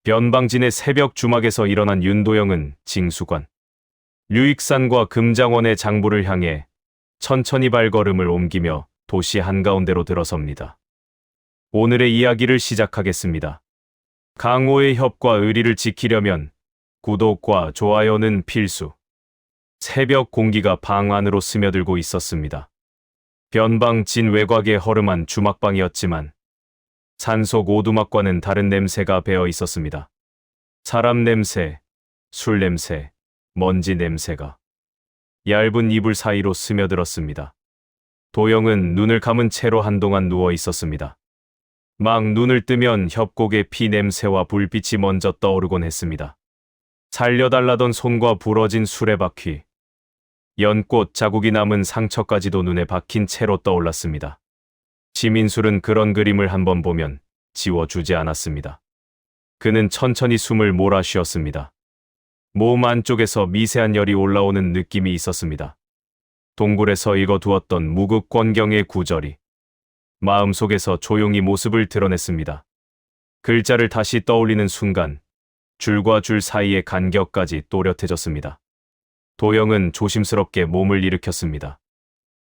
변방진의 새벽 주막에서 일어난 윤도영은 징수관, 류익산과 금장원의 장부를 향해 천천히 발걸음을 옮기며 도시 한가운데로 들어섭니다. 오늘의 이야기를 시작하겠습니다. 강호의 협과 의리를 지키려면 구독과 좋아요는 필수. 새벽 공기가 방 안으로 스며들고 있었습니다. 변방진 외곽의 허름한 주막방이었지만 산속 오두막과는 다른 냄새가 배어 있었습니다. 사람 냄새, 술 냄새, 먼지 냄새가 얇은 이불 사이로 스며들었습니다. 도영은 눈을 감은 채로 한동안 누워 있었습니다. 막 눈을 뜨면 협곡의 피 냄새와 불빛이 먼저 떠오르곤 했습니다. 살려달라던 손과 부러진 수레바퀴, 연꽃 자국이 남은 상처까지도 눈에 박힌 채로 떠올랐습니다. 지민술은 그런 그림을 한번 보면 지워주지 않았습니다. 그는 천천히 숨을 몰아쉬었습니다. 몸 안쪽에서 미세한 열이 올라오는 느낌이 있었습니다. 동굴에서 읽어두었던 무극권경의 구절이 마음속에서 조용히 모습을 드러냈습니다. 글자를 다시 떠올리는 순간 줄과 줄 사이의 간격까지 또렷해졌습니다. 도영은 조심스럽게 몸을 일으켰습니다.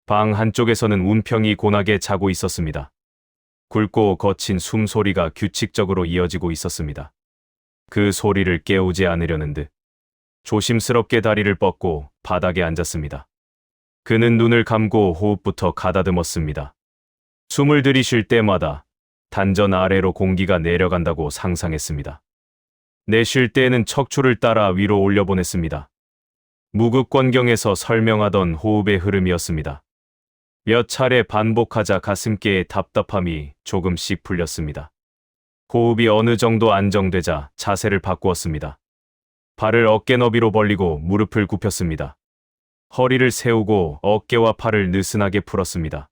방 한쪽에서는 운평이 곤하게 자고 있었습니다. 굵고 거친 숨소리가 규칙적으로 이어지고 있었습니다. 그 소리를 깨우지 않으려는 듯 조심스럽게 다리를 뻗고 바닥에 앉았습니다. 그는 눈을 감고 호흡부터 가다듬었습니다. 숨을 들이쉴 때마다 단전 아래로 공기가 내려간다고 상상했습니다. 내쉴 때에는 척추를 따라 위로 올려보냈습니다. 무극권경에서 설명하던 호흡의 흐름이었습니다. 몇 차례 반복하자 가슴께의 답답함이 조금씩 풀렸습니다. 호흡이 어느 정도 안정되자 자세를 바꾸었습니다. 발을 어깨 너비로 벌리고 무릎을 굽혔습니다. 허리를 세우고 어깨와 팔을 느슨하게 풀었습니다.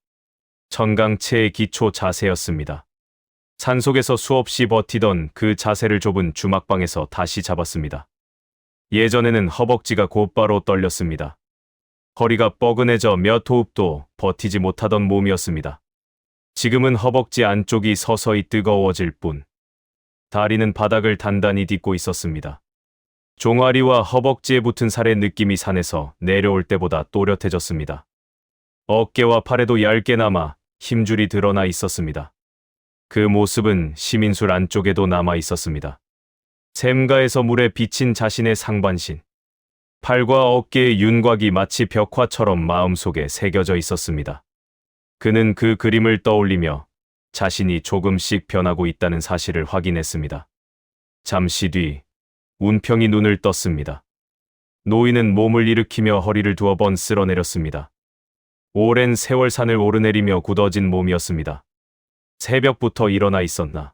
청강체의 기초 자세였습니다. 산속에서 수없이 버티던 그 자세를 좁은 주막방에서 다시 잡았습니다. 예전에는 허벅지가 곧바로 떨렸습니다. 허리가 뻐근해져 몇 호흡도 버티지 못하던 몸이었습니다. 지금은 허벅지 안쪽이 서서히 뜨거워질 뿐 다리는 바닥을 단단히 딛고 있었습니다. 종아리와 허벅지에 붙은 살의 느낌이 산에서 내려올 때보다 또렷해졌습니다. 어깨와 팔에도 얇게 남아 힘줄이 드러나 있었습니다. 그 모습은 시민술 안쪽에도 남아 있었습니다. 샘가에서 물에 비친 자신의 상반신, 팔과 어깨의 윤곽이 마치 벽화처럼 마음속에 새겨져 있었습니다. 그는 그 그림을 떠올리며 자신이 조금씩 변하고 있다는 사실을 확인했습니다. 잠시 뒤 운평이 눈을 떴습니다. 노인은 몸을 일으키며 허리를 두어 번 쓸어내렸습니다. 오랜 세월 산을 오르내리며 굳어진 몸이었습니다. 새벽부터 일어나 있었나.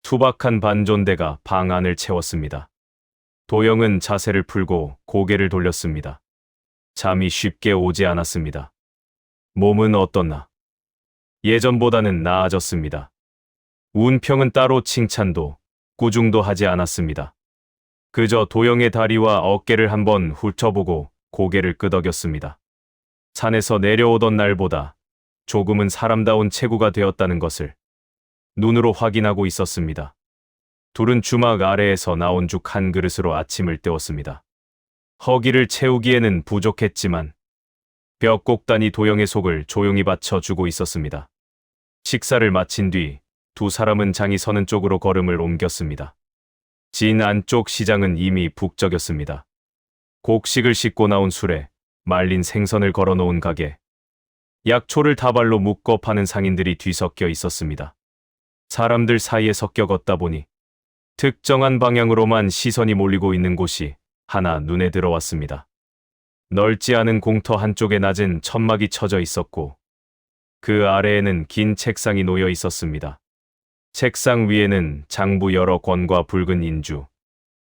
투박한 반존대가 방 안을 채웠습니다. 도영은 자세를 풀고 고개를 돌렸습니다. 잠이 쉽게 오지 않았습니다. 몸은 어떻나? 예전보다는 나아졌습니다. 운평은 따로 칭찬도 꾸중도 하지 않았습니다. 그저 도영의 다리와 어깨를 한번 훑어보고 고개를 끄덕였습니다. 산에서 내려오던 날보다 조금은 사람다운 체구가 되었다는 것을 눈으로 확인하고 있었습니다. 둘은 주막 아래에서 나온 죽 한 그릇으로 아침을 때웠습니다. 허기를 채우기에는 부족했지만 벽곡단이 도영의 속을 조용히 받쳐주고 있었습니다. 식사를 마친 뒤 두 사람은 장이 서는 쪽으로 걸음을 옮겼습니다. 진 안쪽 시장은 이미 북적였습니다. 곡식을 싣고 나온 술에 말린 생선을 걸어놓은 가게, 약초를 다발로 묶어 파는 상인들이 뒤섞여 있었습니다. 사람들 사이에 섞여 걷다 보니 특정한 방향으로만 시선이 몰리고 있는 곳이 하나 눈에 들어왔습니다. 넓지 않은 공터 한쪽에 낮은 천막이 쳐져 있었고 그 아래에는 긴 책상이 놓여 있었습니다. 책상 위에는 장부 여러 권과 붉은 인주,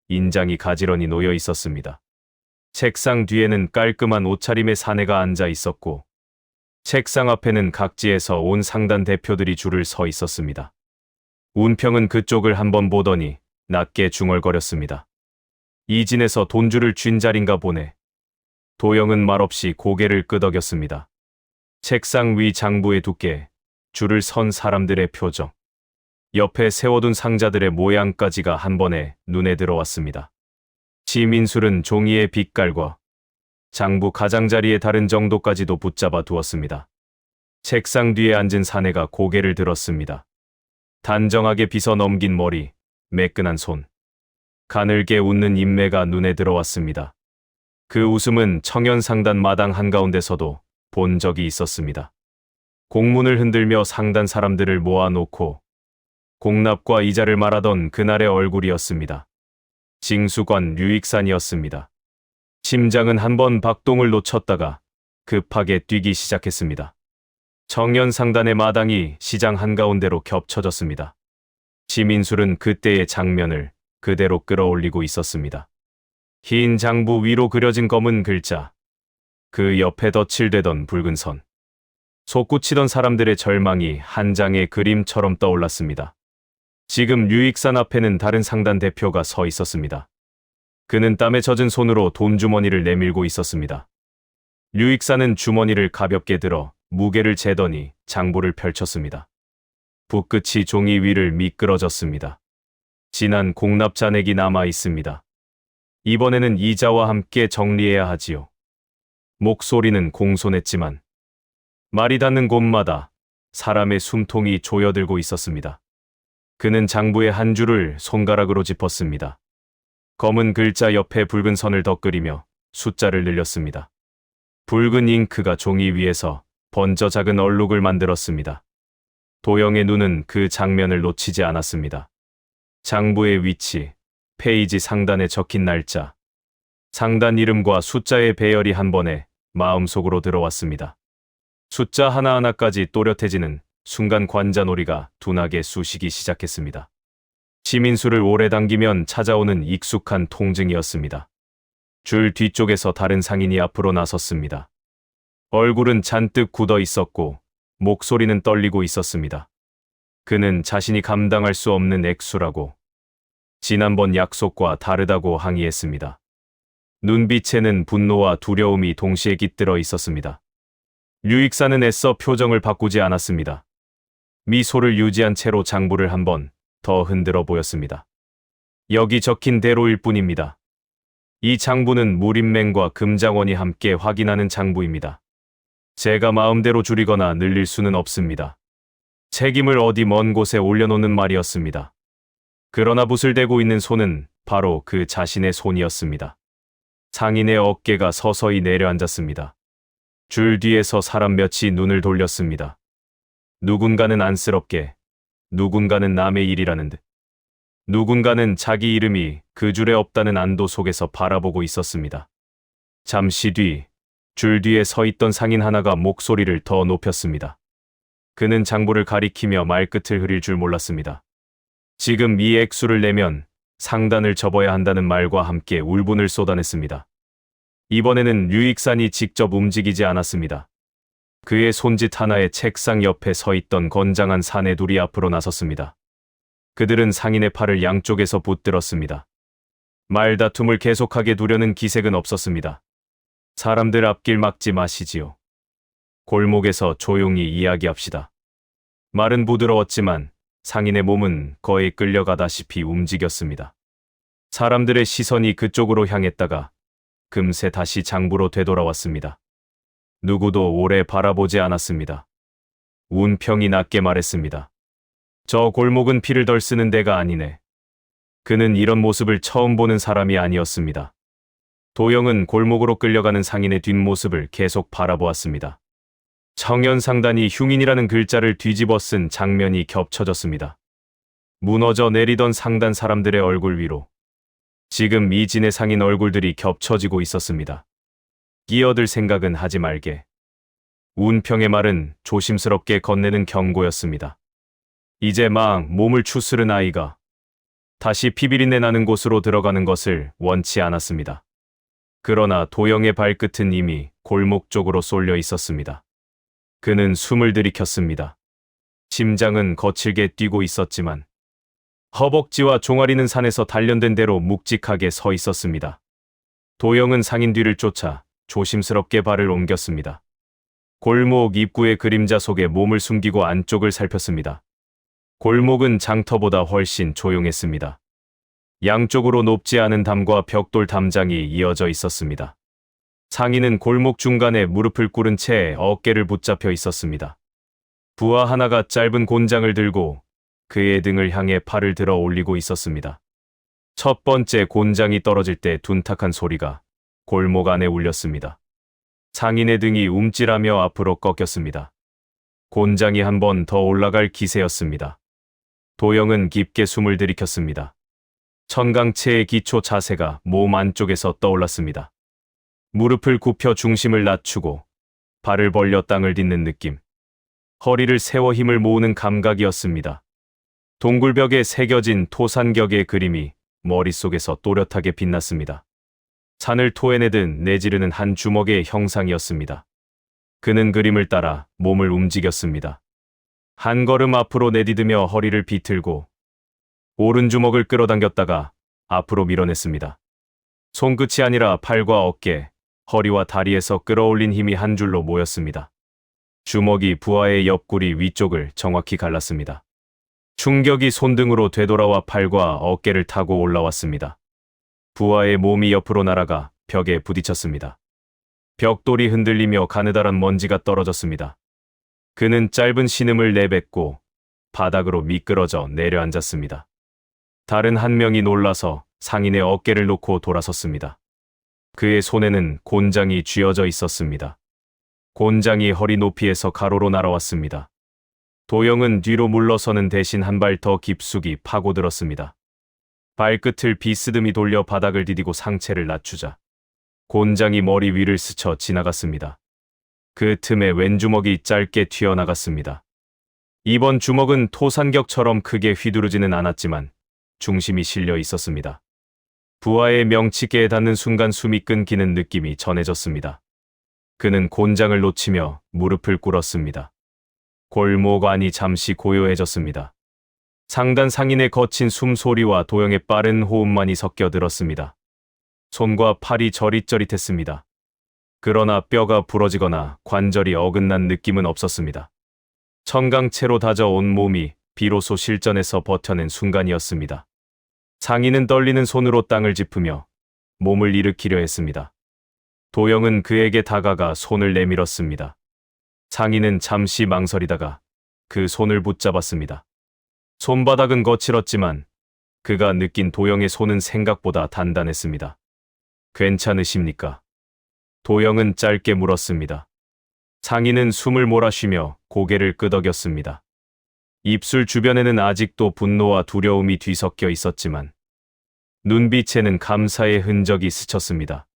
인장이 가지런히 놓여 있었습니다. 책상 뒤에는 깔끔한 옷차림의 사내가 앉아 있었고 책상 앞에는 각지에서 온 상단 대표들이 줄을 서 있었습니다. 운평은 그쪽을 한번 보더니 낮게 중얼거렸습니다. 이진에서 돈줄을 쥔 자린가 보네. 도영은 말없이 고개를 끄덕였습니다. 책상 위 장부의 두께, 줄을 선 사람들의 표정, 옆에 세워둔 상자들의 모양까지가 한 번에 눈에 들어왔습니다. 지민술은 종이의 빛깔과 장부 가장자리의 다른 정도까지도 붙잡아 두었습니다. 책상 뒤에 앉은 사내가 고개를 들었습니다. 단정하게 빗어 넘긴 머리, 매끈한 손, 가늘게 웃는 인매가 눈에 들어왔습니다. 그 웃음은 청년상단 마당 한가운데서도 본 적이 있었습니다. 공문을 흔들며 상단 사람들을 모아놓고 공납과 이자를 말하던 그날의 얼굴이었습니다. 징수관 류익산이었습니다. 심장은 한번 박동을 놓쳤다가 급하게 뛰기 시작했습니다. 청년상단의 마당이 시장 한가운데로 겹쳐졌습니다. 지민술은 그때의 장면을 그대로 끌어올리고 있었습니다. 흰 장부 위로 그려진 검은 글자, 그 옆에 덧칠되던 붉은 선. 솟구치던 사람들의 절망이 한 장의 그림처럼 떠올랐습니다. 지금 류익산 앞에는 다른 상단 대표가 서 있었습니다. 그는 땀에 젖은 손으로 돈주머니를 내밀고 있었습니다. 류익산은 주머니를 가볍게 들어 무게를 재더니 장부를 펼쳤습니다. 붓끝이 종이 위를 미끄러졌습니다. 지난 공납 잔액이 남아 있습니다. 이번에는 이자와 함께 정리해야 하지요. 목소리는 공손했지만 말이 닿는 곳마다 사람의 숨통이 조여들고 있었습니다. 그는 장부의 한 줄을 손가락으로 짚었습니다. 검은 글자 옆에 붉은 선을 덧그리며 숫자를 늘렸습니다. 붉은 잉크가 종이 위에서 번져 작은 얼룩을 만들었습니다. 도영의 눈은 그 장면을 놓치지 않았습니다. 장부의 위치, 페이지 상단에 적힌 날짜, 상단 이름과 숫자의 배열이 한 번에 마음속으로 들어왔습니다. 숫자 하나하나까지 또렷해지는 순간 관자놀이가 둔하게 쑤시기 시작했습니다. 지민수를 오래 당기면 찾아오는 익숙한 통증이었습니다. 줄 뒤쪽에서 다른 상인이 앞으로 나섰습니다. 얼굴은 잔뜩 굳어 있었고 목소리는 떨리고 있었습니다. 그는 자신이 감당할 수 없는 액수라고, 지난번 약속과 다르다고 항의했습니다. 눈빛에는 분노와 두려움이 동시에 깃들어 있었습니다. 류익산은 애써 표정을 바꾸지 않았습니다. 미소를 유지한 채로 장부를 한 번 더 흔들어 보였습니다. 여기 적힌 대로일 뿐입니다. 이 장부는 무림맹과 금장원이 함께 확인하는 장부입니다. 제가 마음대로 줄이거나 늘릴 수는 없습니다. 책임을 어디 먼 곳에 올려놓는 말이었습니다. 그러나 붓을 대고 있는 손은 바로 그 자신의 손이었습니다. 상인의 어깨가 서서히 내려앉았습니다. 줄 뒤에서 사람 몇이 눈을 돌렸습니다. 누군가는 안쓰럽게, 누군가는 남의 일이라는 듯, 누군가는 자기 이름이 그 줄에 없다는 안도 속에서 바라보고 있었습니다. 잠시 뒤, 줄 뒤에 서 있던 상인 하나가 목소리를 더 높였습니다. 그는 장부를 가리키며 말끝을 흐릴 줄 몰랐습니다. 지금 이 액수를 내면 상단을 접어야 한다는 말과 함께 울분을 쏟아냈습니다. 이번에는 류익산이 직접 움직이지 않았습니다. 그의 손짓 하나에 책상 옆에 서 있던 건장한 사내 둘이 앞으로 나섰습니다. 그들은 상인의 팔을 양쪽에서 붙들었습니다. 말다툼을 계속하게 두려는 기색은 없었습니다. 사람들 앞길 막지 마시지요. 골목에서 조용히 이야기합시다. 말은 부드러웠지만 상인의 몸은 거의 끌려가다시피 움직였습니다. 사람들의 시선이 그쪽으로 향했다가 금세 다시 장부로 되돌아왔습니다. 누구도 오래 바라보지 않았습니다. 운평이 낮게 말했습니다. 저 골목은 피를 덜 쓰는 데가 아니네. 그는 이런 모습을 처음 보는 사람이 아니었습니다. 도영은 골목으로 끌려가는 상인의 뒷모습을 계속 바라보았습니다. 청년상단이 흉인이라는 글자를 뒤집어 쓴 장면이 겹쳐졌습니다. 무너져 내리던 상단 사람들의 얼굴 위로 지금 이진의 상인 얼굴들이 겹쳐지고 있었습니다. 끼어들 생각은 하지 말게. 운평의 말은 조심스럽게 건네는 경고였습니다. 이제 막 몸을 추스른 아이가 다시 피비린내 나는 곳으로 들어가는 것을 원치 않았습니다. 그러나 도영의 발끝은 이미 골목 쪽으로 쏠려 있었습니다. 그는 숨을 들이켰습니다. 심장은 거칠게 뛰고 있었지만 허벅지와 종아리는 산에서 단련된 대로 묵직하게 서 있었습니다. 도영은 상인 뒤를 쫓아 조심스럽게 발을 옮겼습니다. 골목 입구의 그림자 속에 몸을 숨기고 안쪽을 살폈습니다. 골목은 장터보다 훨씬 조용했습니다. 양쪽으로 높지 않은 담과 벽돌 담장이 이어져 있었습니다. 상인은 골목 중간에 무릎을 꿇은 채 어깨를 붙잡혀 있었습니다. 부하 하나가 짧은 곤장을 들고 그의 등을 향해 팔을 들어 올리고 있었습니다. 첫 번째 곤장이 떨어질 때 둔탁한 소리가 골목 안에 울렸습니다. 상인의 등이 움찔하며 앞으로 꺾였습니다. 곤장이 한 번 더 올라갈 기세였습니다. 도영은 깊게 숨을 들이켰습니다. 천강체의 기초 자세가 몸 안쪽에서 떠올랐습니다. 무릎을 굽혀 중심을 낮추고 발을 벌려 땅을 딛는 느낌. 허리를 세워 힘을 모으는 감각이었습니다. 동굴벽에 새겨진 토산격의 그림이 머릿속에서 또렷하게 빛났습니다. 산을 토해내듯 내지르는 한 주먹의 형상이었습니다. 그는 그림을 따라 몸을 움직였습니다. 한 걸음 앞으로 내디디며 허리를 비틀고 오른 주먹을 끌어당겼다가 앞으로 밀어냈습니다. 손끝이 아니라 팔과 어깨, 허리와 다리에서 끌어올린 힘이 한 줄로 모였습니다. 주먹이 부하의 옆구리 위쪽을 정확히 갈랐습니다. 충격이 손등으로 되돌아와 팔과 어깨를 타고 올라왔습니다. 부하의 몸이 옆으로 날아가 벽에 부딪혔습니다. 벽돌이 흔들리며 가느다란 먼지가 떨어졌습니다. 그는 짧은 신음을 내뱉고 바닥으로 미끄러져 내려앉았습니다. 다른 한 명이 놀라서 상인의 어깨를 놓고 돌아섰습니다. 그의 손에는 곤장이 쥐어져 있었습니다. 곤장이 허리 높이에서 가로로 날아왔습니다. 도영은 뒤로 물러서는 대신 한 발 더 깊숙이 파고들었습니다. 발끝을 비스듬히 돌려 바닥을 디디고 상체를 낮추자 곤장이 머리 위를 스쳐 지나갔습니다. 그 틈에 왼주먹이 짧게 튀어나갔습니다. 이번 주먹은 토산격처럼 크게 휘두르지는 않았지만 중심이 실려 있었습니다. 부하의 명치께에 닿는 순간 숨이 끊기는 느낌이 전해졌습니다. 그는 곤장을 놓치며 무릎을 꿇었습니다. 골목 안이 잠시 고요해졌습니다. 상단 상인의 거친 숨소리와 도영의 빠른 호흡만이 섞여 들었습니다. 손과 팔이 저릿저릿했습니다. 그러나 뼈가 부러지거나 관절이 어긋난 느낌은 없었습니다. 청강채로 다져온 몸이 비로소 실전에서 버텨낸 순간이었습니다. 상인은 떨리는 손으로 땅을 짚으며 몸을 일으키려 했습니다. 도영은 그에게 다가가 손을 내밀었습니다. 상인은 잠시 망설이다가 그 손을 붙잡았습니다. 손바닥은 거칠었지만 그가 느낀 도영의 손은 생각보다 단단했습니다. 괜찮으십니까? 도영은 짧게 물었습니다. 상인은 숨을 몰아쉬며 고개를 끄덕였습니다. 입술 주변에는 아직도 분노와 두려움이 뒤섞여 있었지만 눈빛에는 감사의 흔적이 스쳤습니다.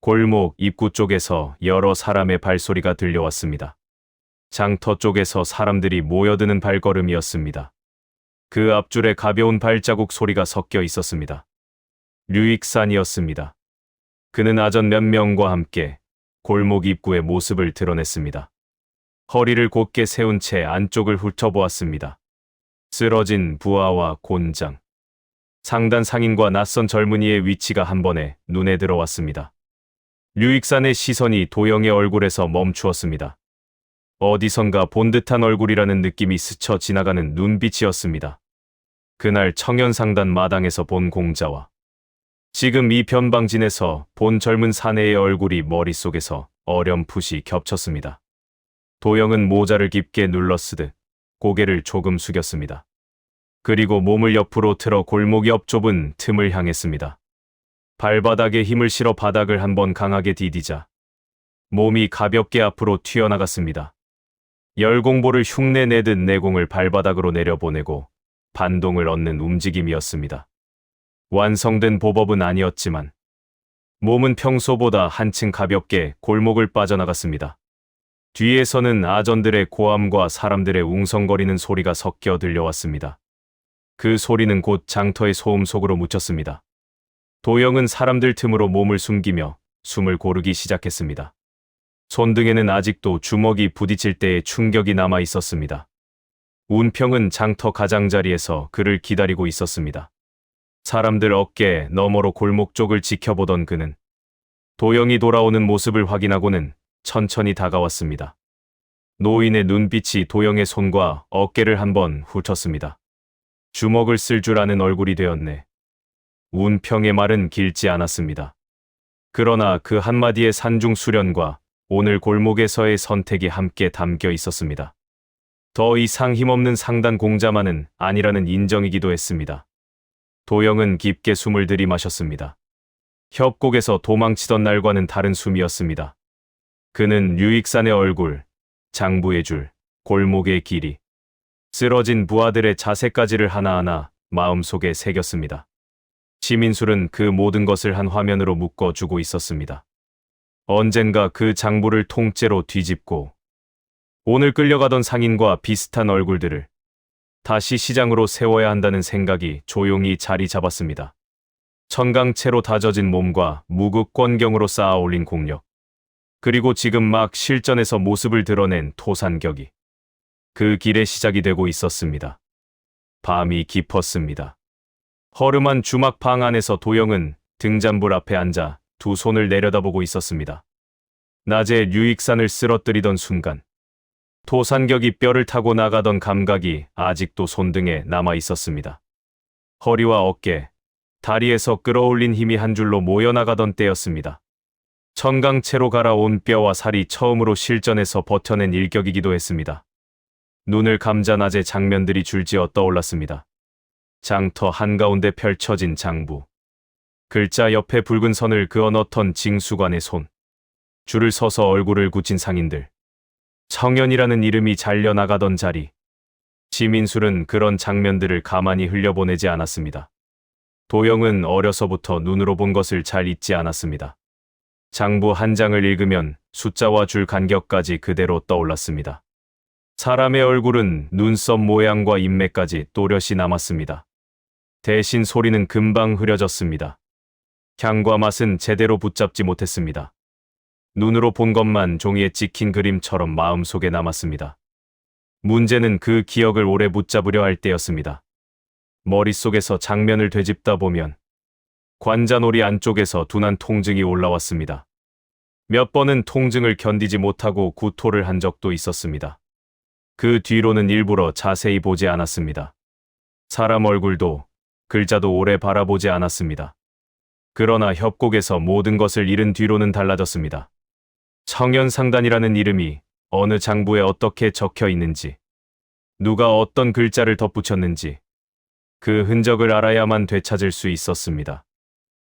골목 입구 쪽에서 여러 사람의 발소리가 들려왔습니다. 장터 쪽에서 사람들이 모여드는 발걸음이었습니다. 그 앞줄에 가벼운 발자국 소리가 섞여 있었습니다. 류익산이었습니다. 그는 아전 몇 명과 함께 골목 입구의 모습을 드러냈습니다. 허리를 곧게 세운 채 안쪽을 훑어보았습니다. 쓰러진 부하와 곤장, 상단 상인과 낯선 젊은이의 위치가 한 번에 눈에 들어왔습니다. 류익산의 시선이 도영의 얼굴에서 멈추었습니다. 어디선가 본 듯한 얼굴이라는 느낌이 스쳐 지나가는 눈빛이었습니다. 그날 청년상단 마당에서 본 공자와 지금 이 변방진에서 본 젊은 사내의 얼굴이 머릿속에서 어렴풋이 겹쳤습니다. 도영은 모자를 깊게 눌러쓰듯 고개를 조금 숙였습니다. 그리고 몸을 옆으로 틀어 골목 옆 좁은 틈을 향했습니다. 발바닥에 힘을 실어 바닥을 한번 강하게 디디자 몸이 가볍게 앞으로 튀어나갔습니다. 열공보를 흉내내듯 내공을 발바닥으로 내려보내고 반동을 얻는 움직임이었습니다. 완성된 보법은 아니었지만 몸은 평소보다 한층 가볍게 골목을 빠져나갔습니다. 뒤에서는 아전들의 고함과 사람들의 웅성거리는 소리가 섞여 들려왔습니다. 그 소리는 곧 장터의 소음 속으로 묻혔습니다. 도영은 사람들 틈으로 몸을 숨기며 숨을 고르기 시작했습니다. 손등에는 아직도 주먹이 부딪힐 때의 충격이 남아 있었습니다. 운평은 장터 가장자리에서 그를 기다리고 있었습니다. 사람들 어깨 너머로 골목 쪽을 지켜보던 그는 도영이 돌아오는 모습을 확인하고는 천천히 다가왔습니다. 노인의 눈빛이 도영의 손과 어깨를 한번 훑었습니다. 주먹을 쓸 줄 아는 얼굴이 되었네. 운평의 말은 길지 않았습니다. 그러나 그 한마디의 산중 수련과 오늘 골목에서의 선택이 함께 담겨 있었습니다. 더 이상 힘없는 상단 공자만은 아니라는 인정이기도 했습니다. 도영은 깊게 숨을 들이마셨습니다. 협곡에서 도망치던 날과는 다른 숨이었습니다. 그는 류익산의 얼굴, 장부의 줄, 골목의 길이, 쓰러진 부하들의 자세까지를 하나하나 마음속에 새겼습니다. 시민술은 그 모든 것을 한 화면으로 묶어주고 있었습니다. 언젠가 그 장부를 통째로 뒤집고 오늘 끌려가던 상인과 비슷한 얼굴들을 다시 시장으로 세워야 한다는 생각이 조용히 자리 잡았습니다. 천강채로 다져진 몸과 무극권경으로 쌓아 올린 공력, 그리고 지금 막 실전에서 모습을 드러낸 토산격이 그 길의 시작이 되고 있었습니다. 밤이 깊었습니다. 허름한 주막방 안에서 도영은 등잔불 앞에 앉아 두 손을 내려다보고 있었습니다. 낮에 류익산을 쓰러뜨리던 순간 토산격이 뼈를 타고 나가던 감각이 아직도 손등에 남아 있었습니다. 허리와 어깨, 다리에서 끌어올린 힘이 한 줄로 모여나가던 때였습니다. 천강채로 갈아온 뼈와 살이 처음으로 실전에서 버텨낸 일격이기도 했습니다. 눈을 감자 낮의 장면들이 줄지어 떠올랐습니다. 장터 한가운데 펼쳐진 장부, 글자 옆에 붉은 선을 그어 넣던 징수관의 손, 줄을 서서 얼굴을 굳힌 상인들, 청년이라는 이름이 잘려나가던 자리. 시민술은 그런 장면들을 가만히 흘려보내지 않았습니다. 도영은 어려서부터 눈으로 본 것을 잘 잊지 않았습니다. 장부 한 장을 읽으면 숫자와 줄 간격까지 그대로 떠올랐습니다. 사람의 얼굴은 눈썹 모양과 인매까지 또렷이 남았습니다. 대신 소리는 금방 흐려졌습니다. 향과 맛은 제대로 붙잡지 못했습니다. 눈으로 본 것만 종이에 찍힌 그림처럼 마음속에 남았습니다. 문제는 그 기억을 오래 붙잡으려 할 때였습니다. 머릿속에서 장면을 되짚다 보면 관자놀이 안쪽에서 둔한 통증이 올라왔습니다. 몇 번은 통증을 견디지 못하고 구토를 한 적도 있었습니다. 그 뒤로는 일부러 자세히 보지 않았습니다. 사람 얼굴도 글자도 오래 바라보지 않았습니다. 그러나 협곡에서 모든 것을 잃은 뒤로는 달라졌습니다. 청년상단이라는 이름이 어느 장부에 어떻게 적혀 있는지, 누가 어떤 글자를 덧붙였는지 그 흔적을 알아야만 되찾을 수 있었습니다.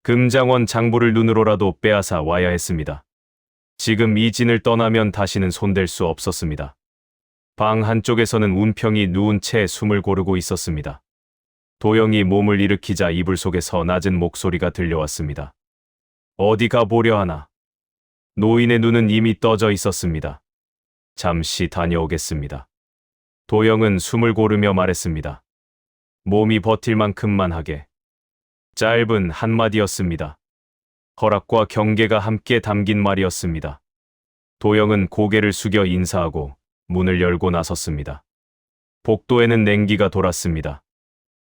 금장원 장부를 눈으로라도 빼앗아 와야 했습니다. 지금 이 진을 떠나면 다시는 손댈 수 없었습니다. 방 한쪽에서는 운평이 누운 채 숨을 고르고 있었습니다. 도영이 몸을 일으키자 이불 속에서 낮은 목소리가 들려왔습니다. 어디 가보려 하나? 노인의 눈은 이미 떠져 있었습니다. 잠시 다녀오겠습니다. 도영은 숨을 고르며 말했습니다. 몸이 버틸 만큼만 하게. 짧은 한마디였습니다. 허락과 경계가 함께 담긴 말이었습니다. 도영은 고개를 숙여 인사하고 문을 열고 나섰습니다. 복도에는 냉기가 돌았습니다.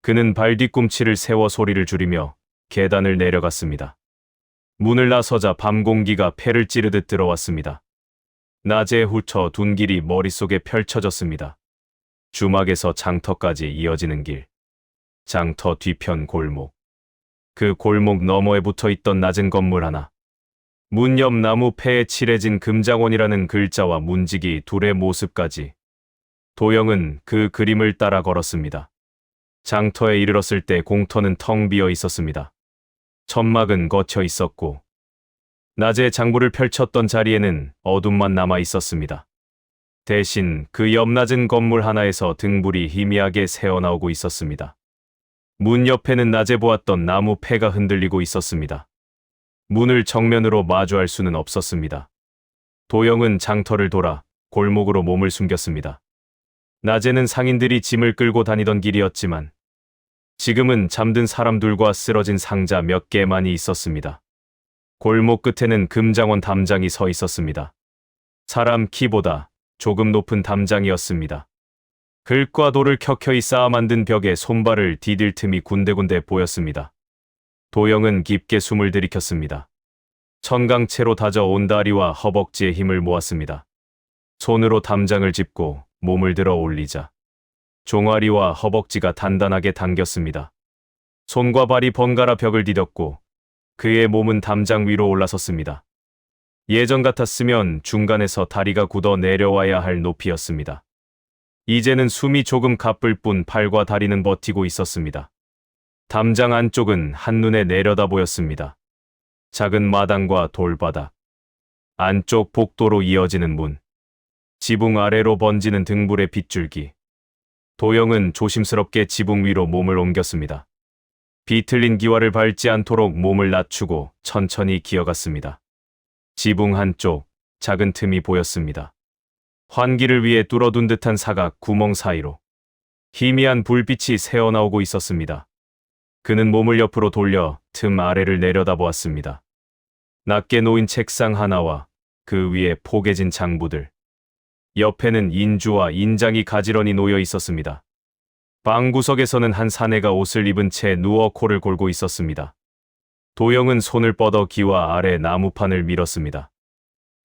그는 발 뒤꿈치를 세워 소리를 줄이며 계단을 내려갔습니다. 문을 나서자 밤 공기가 폐를 찌르듯 들어왔습니다. 낮에 훑어 둔 길이 머릿속에 펼쳐졌습니다. 주막에서 장터까지 이어지는 길. 장터 뒤편 골목. 그 골목 너머에 붙어있던 낮은 건물 하나. 문 옆 나무 폐에 칠해진 금장원이라는 글자와 문지기 둘의 모습까지. 도영은 그 그림을 따라 걸었습니다. 장터에 이르렀을 때 공터는 텅 비어 있었습니다. 천막은 걷혀 있었고 낮에 장부를 펼쳤던 자리에는 어둠만 남아 있었습니다. 대신 그 옆 낮은 건물 하나에서 등불이 희미하게 새어나오고 있었습니다. 문 옆에는 낮에 보았던 나무 폐가 흔들리고 있었습니다. 문을 정면으로 마주할 수는 없었습니다. 도영은 장터를 돌아 골목으로 몸을 숨겼습니다. 낮에는 상인들이 짐을 끌고 다니던 길이었지만 지금은 잠든 사람들과 쓰러진 상자 몇 개만이 있었습니다. 골목 끝에는 금장원 담장이 서 있었습니다. 사람 키보다 조금 높은 담장이었습니다. 글과 돌을 켜켜이 쌓아 만든 벽에 손발을 디딜 틈이 군데군데 보였습니다. 도영은 깊게 숨을 들이켰습니다. 천강채로 다져 온 다리와 허벅지에 힘을 모았습니다. 손으로 담장을 짚고 몸을 들어 올리자 종아리와 허벅지가 단단하게 당겼습니다. 손과 발이 번갈아 벽을 디뎠고 그의 몸은 담장 위로 올라섰습니다. 예전 같았으면 중간에서 다리가 굳어 내려와야 할 높이였습니다. 이제는 숨이 조금 가쁠 뿐 팔과 다리는 버티고 있었습니다. 담장 안쪽은 한눈에 내려다 보였습니다. 작은 마당과 돌바닥, 안쪽 복도로 이어지는 문, 지붕 아래로 번지는 등불의 빗줄기. 도영은 조심스럽게 지붕 위로 몸을 옮겼습니다. 비틀린 기와를 밟지 않도록 몸을 낮추고 천천히 기어갔습니다. 지붕 한쪽 작은 틈이 보였습니다. 환기를 위해 뚫어둔 듯한 사각 구멍 사이로 희미한 불빛이 새어나오고 있었습니다. 그는 몸을 옆으로 돌려 틈 아래를 내려다보았습니다. 낮게 놓인 책상 하나와 그 위에 포개진 장부들. 옆에는 인주와 인장이 가지런히 놓여 있었습니다. 방구석에서는 한 사내가 옷을 입은 채 누워 코를 골고 있었습니다. 도영은 손을 뻗어 기와 아래 나무판을 밀었습니다.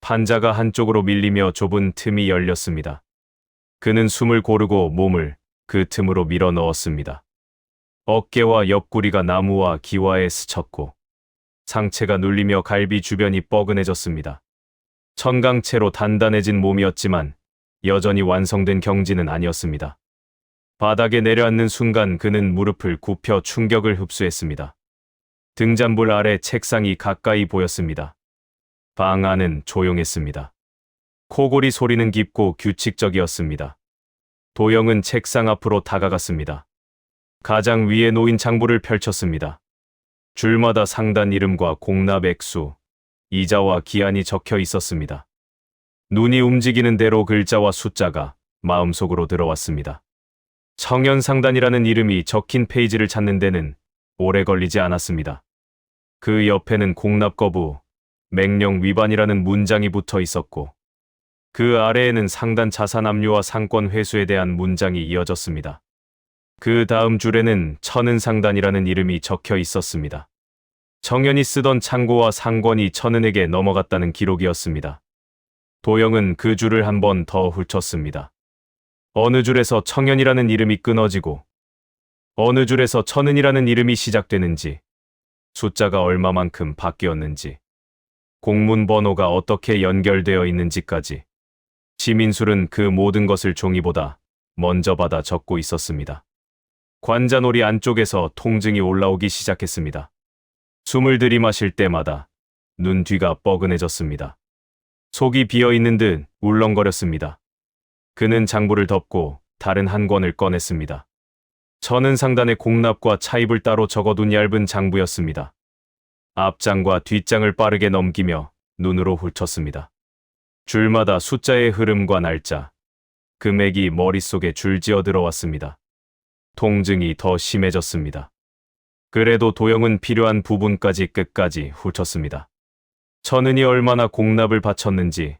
판자가 한쪽으로 밀리며 좁은 틈이 열렸습니다. 그는 숨을 고르고 몸을 그 틈으로 밀어 넣었습니다. 어깨와 옆구리가 나무와 기와에 스쳤고 상체가 눌리며 갈비 주변이 뻐근해졌습니다. 천강체로 단단해진 몸이었지만 여전히 완성된 경지는 아니었습니다. 바닥에 내려앉는 순간 그는 무릎을 굽혀 충격을 흡수했습니다. 등잔불 아래 책상이 가까이 보였습니다. 방 안은 조용했습니다. 코골이 소리는 깊고 규칙적이었습니다. 도영은 책상 앞으로 다가갔습니다. 가장 위에 놓인 장부를 펼쳤습니다. 줄마다 상단 이름과 공납 액수, 이자와 기한이 적혀 있었습니다. 눈이 움직이는 대로 글자와 숫자가 마음속으로 들어왔습니다. 청년상단이라는 이름이 적힌 페이지를 찾는 데는 오래 걸리지 않았습니다. 그 옆에는 공납 거부, 맹령 위반이라는 문장이 붙어 있었고 그 아래에는 상단 자산 압류와 상권 회수에 대한 문장이 이어졌습니다. 그 다음 줄에는 천은상단이라는 이름이 적혀 있었습니다. 청년이 쓰던 창고와 상권이 천은에게 넘어갔다는 기록이었습니다. 도영은 그 줄을 한 번 더 훑었습니다. 어느 줄에서 청년이라는 이름이 끊어지고 어느 줄에서 천은이라는 이름이 시작되는지, 숫자가 얼마만큼 바뀌었는지, 공문 번호가 어떻게 연결되어 있는지까지 시민술은 그 모든 것을 종이보다 먼저 받아 적고 있었습니다. 관자놀이 안쪽에서 통증이 올라오기 시작했습니다. 숨을 들이마실 때마다 눈 뒤가 뻐근해졌습니다. 속이 비어있는 듯 울렁거렸습니다. 그는 장부를 덮고 다른 한 권을 꺼냈습니다. 천은상단의 공납과 차입을 따로 적어둔 얇은 장부였습니다. 앞장과 뒷장을 빠르게 넘기며 눈으로 훑었습니다. 줄마다 숫자의 흐름과 날짜, 금액이 머릿속에 줄지어 들어왔습니다. 통증이 더 심해졌습니다. 그래도 도영은 필요한 부분까지 끝까지 훑었습니다. 천은이 얼마나 공납을 바쳤는지,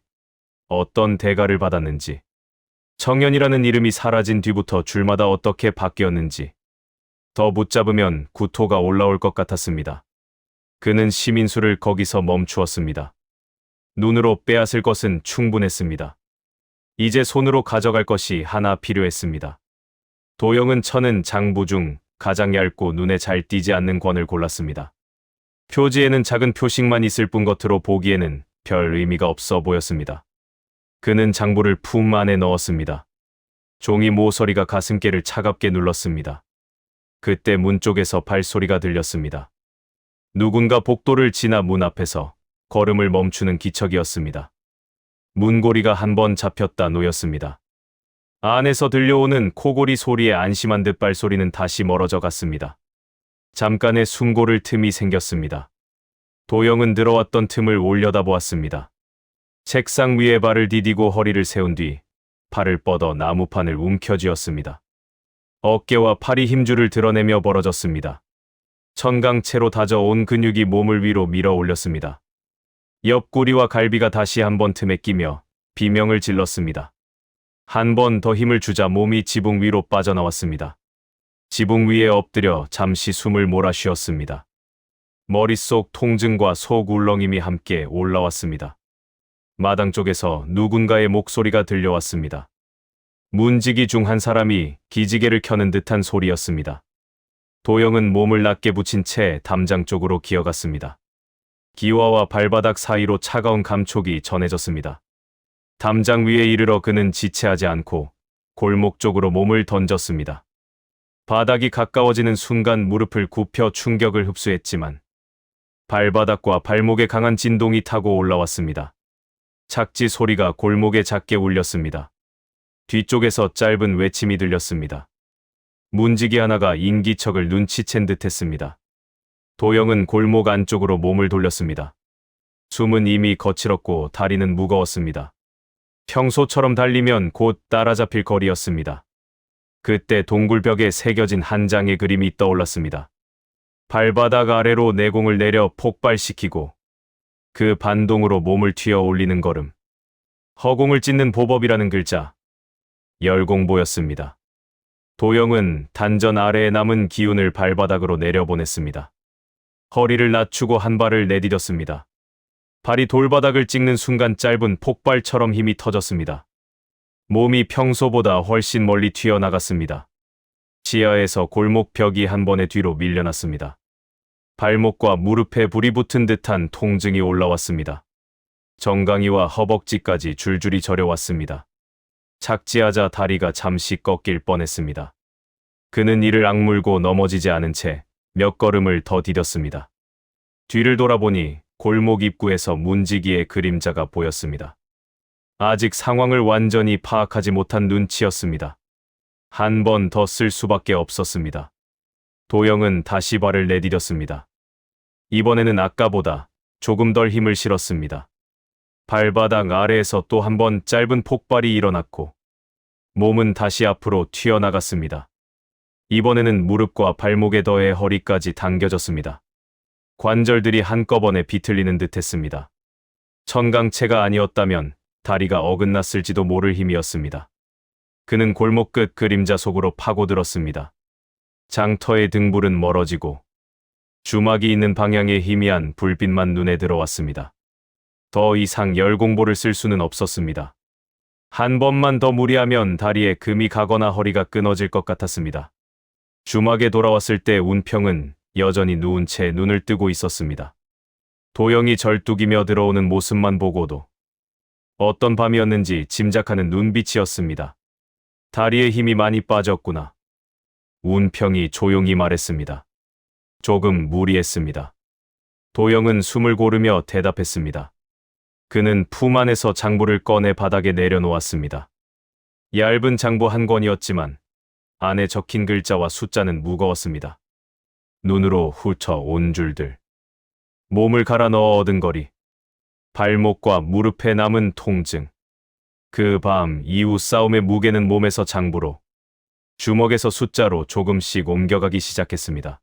어떤 대가를 받았는지, 청년이라는 이름이 사라진 뒤부터 줄마다 어떻게 바뀌었는지, 더 붙잡으면 구토가 올라올 것 같았습니다. 그는 시민수를 거기서 멈추었습니다. 눈으로 빼앗을 것은 충분했습니다. 이제 손으로 가져갈 것이 하나 필요했습니다. 도영은 천은 장부 중 가장 얇고 눈에 잘 띄지 않는 권을 골랐습니다. 표지에는 작은 표식만 있을 뿐 겉으로 보기에는 별 의미가 없어 보였습니다. 그는 장부를 품 안에 넣었습니다. 종이 모서리가 가슴께를 차갑게 눌렀습니다. 그때 문 쪽에서 발소리가 들렸습니다. 누군가 복도를 지나 문 앞에서 걸음을 멈추는 기척이었습니다. 문고리가 한 번 잡혔다 놓였습니다. 안에서 들려오는 코골이 소리에 안심한 듯 발소리는 다시 멀어져 갔습니다. 잠깐의 숨고를 틈이 생겼습니다. 도영은 들어왔던 틈을 올려다보았습니다. 책상 위에 발을 디디고 허리를 세운 뒤 팔을 뻗어 나무판을 움켜쥐었습니다. 어깨와 팔이 힘줄을 드러내며 벌어졌습니다. 천강체로 다져온 근육이 몸을 위로 밀어 올렸습니다. 옆구리와 갈비가 다시 한 번 틈에 끼며 비명을 질렀습니다. 한 번 더 힘을 주자 몸이 지붕 위로 빠져나왔습니다. 지붕 위에 엎드려 잠시 숨을 몰아쉬었습니다. 머릿속 통증과 속 울렁임이 함께 올라왔습니다. 마당 쪽에서 누군가의 목소리가 들려왔습니다. 문지기 중 한 사람이 기지개를 켜는 듯한 소리였습니다. 도영은 몸을 낮게 붙인 채 담장 쪽으로 기어갔습니다. 기와와 발바닥 사이로 차가운 감촉이 전해졌습니다. 담장 위에 이르러 그는 지체하지 않고 골목 쪽으로 몸을 던졌습니다. 바닥이 가까워지는 순간 무릎을 굽혀 충격을 흡수했지만 발바닥과 발목에 강한 진동이 타고 올라왔습니다. 착지 소리가 골목에 작게 울렸습니다. 뒤쪽에서 짧은 외침이 들렸습니다. 문지기 하나가 인기척을 눈치챈 듯했습니다. 도영은 골목 안쪽으로 몸을 돌렸습니다. 숨은 이미 거칠었고 다리는 무거웠습니다. 평소처럼 달리면 곧 따라잡힐 거리였습니다. 그때 동굴벽에 새겨진 한 장의 그림이 떠올랐습니다. 발바닥 아래로 내공을 내려 폭발시키고 그 반동으로 몸을 튀어 올리는 걸음. 허공을 찢는 보법이라는 글자. 열공보였습니다. 도영은 단전 아래에 남은 기운을 발바닥으로 내려보냈습니다. 허리를 낮추고 한 발을 내디뎠습니다. 발이 돌바닥을 찍는 순간 짧은 폭발처럼 힘이 터졌습니다. 몸이 평소보다 훨씬 멀리 튀어나갔습니다. 지하에서 골목 벽이 한 번에 뒤로 밀려났습니다. 발목과 무릎에 불이 붙은 듯한 통증이 올라왔습니다. 정강이와 허벅지까지 줄줄이 저려왔습니다. 착지하자 다리가 잠시 꺾일 뻔했습니다. 그는 이를 악물고 넘어지지 않은 채 몇 걸음을 더 디뎠습니다. 뒤를 돌아보니 골목 입구에서 문지기의 그림자가 보였습니다. 아직 상황을 완전히 파악하지 못한 눈치였습니다. 한 번 더 쓸 수밖에 없었습니다. 도영은 다시 발을 내디뎠습니다. 이번에는 아까보다 조금 덜 힘을 실었습니다. 발바닥 아래에서 또 한 번 짧은 폭발이 일어났고 몸은 다시 앞으로 튀어나갔습니다. 이번에는 무릎과 발목에 더해 허리까지 당겨졌습니다. 관절들이 한꺼번에 비틀리는 듯했습니다. 천강체가 아니었다면 다리가 어긋났을지도 모를 힘이었습니다. 그는 골목 끝 그림자 속으로 파고들었습니다. 장터의 등불은 멀어지고 주막이 있는 방향의 희미한 불빛만 눈에 들어왔습니다. 더 이상 열공보를 쓸 수는 없었습니다. 한 번만 더 무리하면 다리에 금이 가거나 허리가 끊어질 것 같았습니다. 주막에 돌아왔을 때 운평은 여전히 누운 채 눈을 뜨고 있었습니다. 도영이 절뚝이며 들어오는 모습만 보고도 어떤 밤이었는지 짐작하는 눈빛이었습니다. 다리에 힘이 많이 빠졌구나. 운평이 조용히 말했습니다. 조금 무리했습니다. 도영은 숨을 고르며 대답했습니다. 그는 품 안에서 장부를 꺼내 바닥에 내려놓았습니다. 얇은 장부 한 권이었지만 안에 적힌 글자와 숫자는 무거웠습니다. 눈으로 훑어 온 줄들. 몸을 갈아 넣어 얻은 거리. 발목과 무릎에 남은 통증. 그 밤 이후 싸움의 무게는 몸에서 장부로, 주먹에서 숫자로 조금씩 옮겨가기 시작했습니다.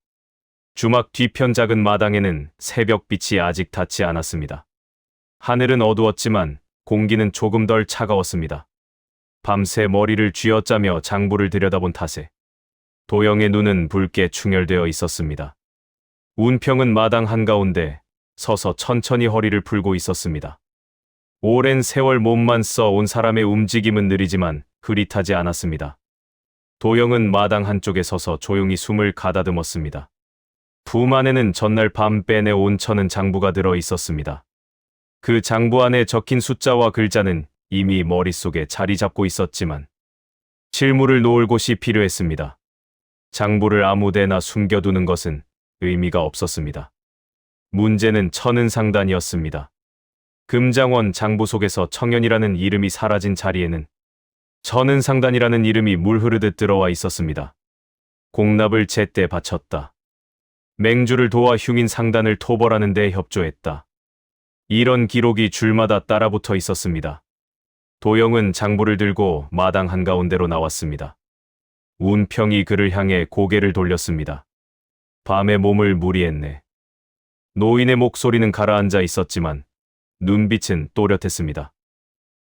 주막 뒤편 작은 마당에는 새벽빛이 아직 닿지 않았습니다. 하늘은 어두웠지만 공기는 조금 덜 차가웠습니다. 밤새 머리를 쥐어짜며 장부를 들여다본 탓에 도영의 눈은 붉게 충혈되어 있었습니다. 운평은 마당 한가운데 서서 천천히 허리를 풀고 있었습니다. 오랜 세월 몸만 써 온 사람의 움직임은 느리지만 흐릿하지 않았습니다. 도영은 마당 한쪽에 서서 조용히 숨을 가다듬었습니다. 품 안에는 전날 밤 빼내온 천은 장부가 들어 있었습니다. 그 장부 안에 적힌 숫자와 글자는 이미 머릿속에 자리 잡고 있었지만 실물을 놓을 곳이 필요했습니다. 장부를 아무데나 숨겨두는 것은 의미가 없었습니다. 문제는 천은상단이었습니다. 금장원 장부 속에서 청년이라는 이름이 사라진 자리에는 천은상단이라는 이름이 물 흐르듯 들어와 있었습니다. 공납을 제때 바쳤다. 맹주를 도와 흉인 상단을 토벌하는 데 협조했다. 이런 기록이 줄마다 따라붙어 있었습니다. 도영은 장부를 들고 마당 한가운데로 나왔습니다. 운평이 그를 향해 고개를 돌렸습니다. 밤에 몸을 무리했네. 노인의 목소리는 가라앉아 있었지만 눈빛은 또렷했습니다.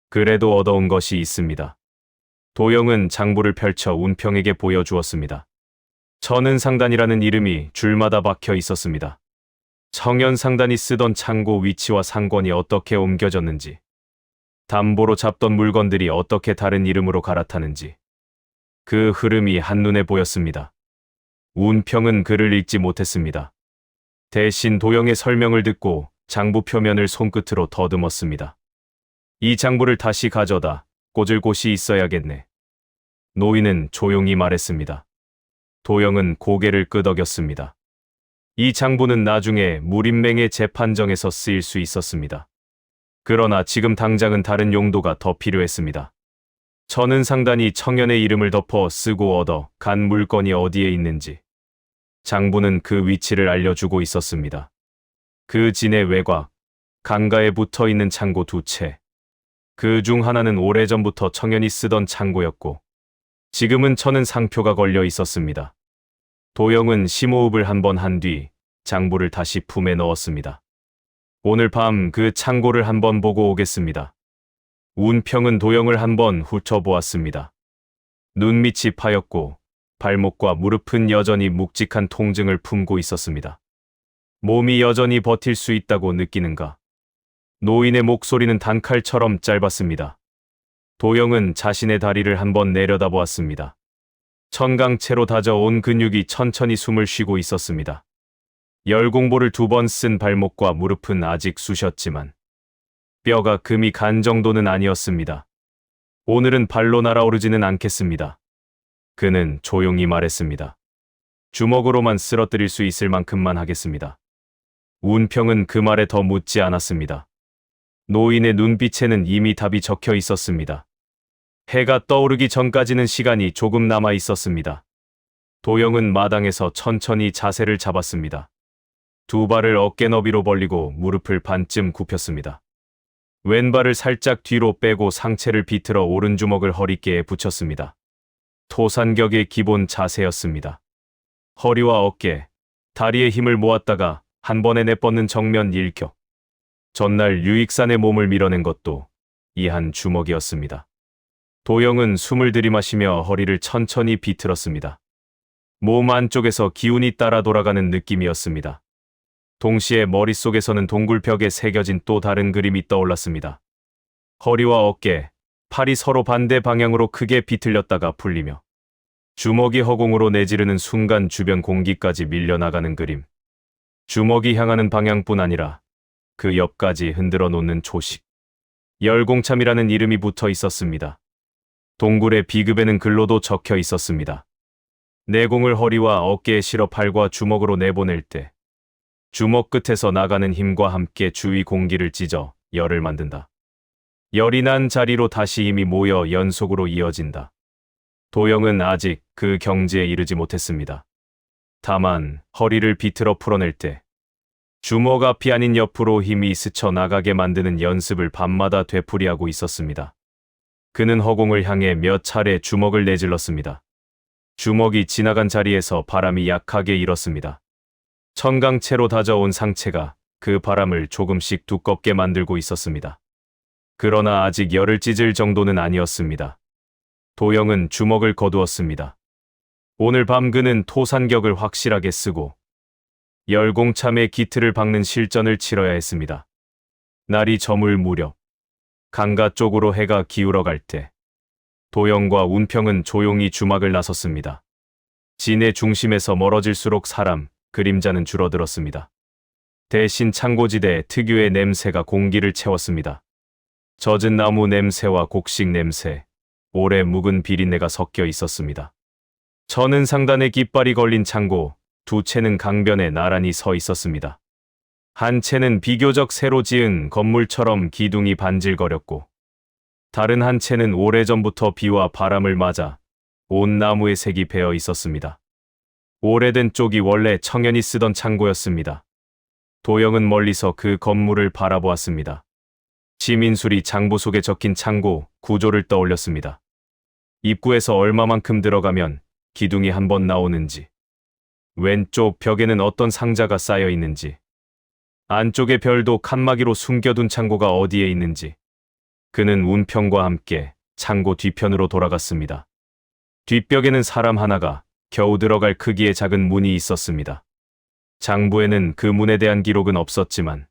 그래도 얻어온 것이 있습니다. 도영은 장부를 펼쳐 운평에게 보여주었습니다. 천은상단이라는 이름이 줄마다 박혀 있었습니다. 청년상단이 쓰던 창고 위치와 상권이 어떻게 옮겨졌는지, 담보로 잡던 물건들이 어떻게 다른 이름으로 갈아타는지 그 흐름이 한눈에 보였습니다. 운평은 글을 읽지 못했습니다. 대신 도영의 설명을 듣고 장부 표면을 손끝으로 더듬었습니다. 이 장부를 다시 가져다 꽂을 곳이 있어야겠네. 노인은 조용히 말했습니다. 도영은 고개를 끄덕였습니다. 이 장부는 나중에 무림맹의 재판정에서 쓰일 수 있었습니다. 그러나 지금 당장은 다른 용도가 더 필요했습니다. 천은상단이 청년의 이름을 덮어 쓰고 얻어 간 물건이 어디에 있는지 장부는 그 위치를 알려주고 있었습니다. 그 진의 외곽, 강가에 붙어 있는 창고 2채. 그 중 하나는 오래전부터 청년이 쓰던 창고였고 지금은 천은 상표가 걸려 있었습니다. 도영은 심호흡을 한번 한 뒤 장부를 다시 품에 넣었습니다. 오늘 밤 그 창고를 한번 보고 오겠습니다. 운평은 도영을 한번 훑어보았습니다. 눈밑이 파였고 발목과 무릎은 여전히 묵직한 통증을 품고 있었습니다. 몸이 여전히 버틸 수 있다고 느끼는가? 노인의 목소리는 단칼처럼 짧았습니다. 도영은 자신의 다리를 한번 내려다보았습니다. 천강채로 다져온 근육이 천천히 숨을 쉬고 있었습니다. 열공보를 2번 쓴 발목과 무릎은 아직 쑤셨지만 뼈가 금이 간 정도는 아니었습니다. 오늘은 발로 날아오르지는 않겠습니다. 그는 조용히 말했습니다. 주먹으로만 쓰러뜨릴 수 있을 만큼만 하겠습니다. 운평은 그 말에 더 묻지 않았습니다. 노인의 눈빛에는 이미 답이 적혀 있었습니다. 해가 떠오르기 전까지는 시간이 조금 남아 있었습니다. 도영은 마당에서 천천히 자세를 잡았습니다. 2발을 어깨 너비로 벌리고 무릎을 반쯤 굽혔습니다. 왼발을 살짝 뒤로 빼고 상체를 비틀어 오른주먹을 허리깨에 붙였습니다. 토산격의 기본 자세였습니다. 허리와 어깨, 다리에 힘을 모았다가 한 번에 내뻗는 정면 일격. 전날 유익산의 몸을 밀어낸 것도 이 한 주먹이었습니다. 도영은 숨을 들이마시며 허리를 천천히 비틀었습니다. 몸 안쪽에서 기운이 따라 돌아가는 느낌이었습니다. 동시에 머릿속에서는 동굴벽에 새겨진 또 다른 그림이 떠올랐습니다. 허리와 어깨, 팔이 서로 반대 방향으로 크게 비틀렸다가 풀리며 주먹이 허공으로 내지르는 순간 주변 공기까지 밀려나가는 그림. 주먹이 향하는 방향뿐 아니라 그 옆까지 흔들어 놓는 조식. 열공참이라는 이름이 붙어 있었습니다. 동굴의 비급에는 글로도 적혀 있었습니다. 내공을 허리와 어깨에 실어 팔과 주먹으로 내보낼 때 주먹 끝에서 나가는 힘과 함께 주위 공기를 찢어 열을 만든다. 열이 난 자리로 다시 힘이 모여 연속으로 이어진다. 도영은 아직 그 경지에 이르지 못했습니다. 다만 허리를 비틀어 풀어낼 때 주먹 앞이 아닌 옆으로 힘이 스쳐 나가게 만드는 연습을 밤마다 되풀이하고 있었습니다. 그는 허공을 향해 몇 차례 주먹을 내질렀습니다. 주먹이 지나간 자리에서 바람이 약하게 일었습니다. 천강채로 다져온 상체가 그 바람을 조금씩 두껍게 만들고 있었습니다. 그러나 아직 열을 찢을 정도는 아니었습니다. 도영은 주먹을 거두었습니다. 오늘 밤 그는 토산격을 확실하게 쓰고 열공참의 기틀을 박는 실전을 치러야 했습니다. 날이 저물 무렵 강가 쪽으로 해가 기울어 갈 때 도영과 운평은 조용히 주막을 나섰습니다. 진의 중심에서 멀어질수록 사람, 그림자는 줄어들었습니다. 대신 창고지대 특유의 냄새가 공기를 채웠습니다. 젖은 나무 냄새와 곡식 냄새, 오래 묵은 비린내가 섞여 있었습니다. 저는 상단에 깃발이 걸린 창고, 2채는 강변에 나란히 서 있었습니다. 한 채는 비교적 새로 지은 건물처럼 기둥이 반질거렸고 다른 한 채는 오래전부터 비와 바람을 맞아 온 나무의 색이 배어 있었습니다. 오래된 쪽이 원래 청년이 쓰던 창고였습니다. 도영은 멀리서 그 건물을 바라보았습니다. 지민술이 장부 속에 적힌 창고 구조를 떠올렸습니다. 입구에서 얼마만큼 들어가면 기둥이 한 번 나오는지, 왼쪽 벽에는 어떤 상자가 쌓여 있는지, 안쪽의 별도 칸막이로 숨겨둔 창고가 어디에 있는지. 그는 운평과 함께 창고 뒤편으로 돌아갔습니다. 뒷벽에는 사람 하나가 겨우 들어갈 크기의 작은 문이 있었습니다. 장부에는 그 문에 대한 기록은 없었지만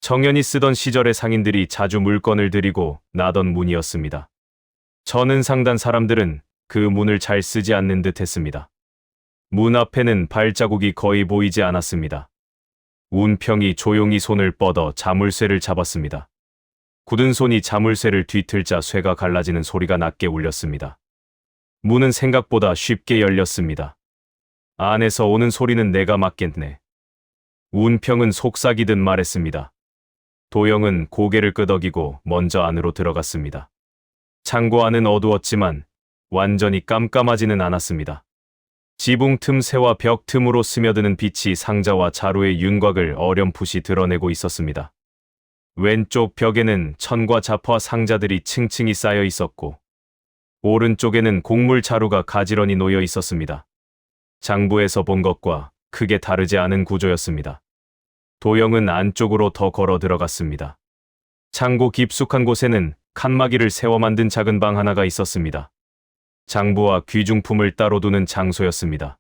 정연이 쓰던 시절의 상인들이 자주 물건을 들이고 나던 문이었습니다. 저는 상단 사람들은 그 문을 잘 쓰지 않는 듯 했습니다. 문 앞에는 발자국이 거의 보이지 않았습니다. 운평이 조용히 손을 뻗어 자물쇠를 잡았습니다. 굳은 손이 자물쇠를 뒤틀자 쇠가 갈라지는 소리가 낮게 울렸습니다. 문은 생각보다 쉽게 열렸습니다. 안에서 오는 소리는 내가 맞겠네. 운평은 속삭이듯 말했습니다. 도영은 고개를 끄덕이고 먼저 안으로 들어갔습니다. 창고 안은 어두웠지만 완전히 깜깜하지는 않았습니다. 지붕 틈새와 벽 틈으로 스며드는 빛이 상자와 자루의 윤곽을 어렴풋이 드러내고 있었습니다. 왼쪽 벽에는 천과 자파 상자들이 층층이 쌓여 있었고 오른쪽에는 곡물 자루가 가지런히 놓여 있었습니다. 장부에서 본 것과 크게 다르지 않은 구조였습니다. 도영은 안쪽으로 더 걸어 들어갔습니다. 창고 깊숙한 곳에는 칸막이를 세워 만든 작은 방 하나가 있었습니다. 장부와 귀중품을 따로 두는 장소였습니다.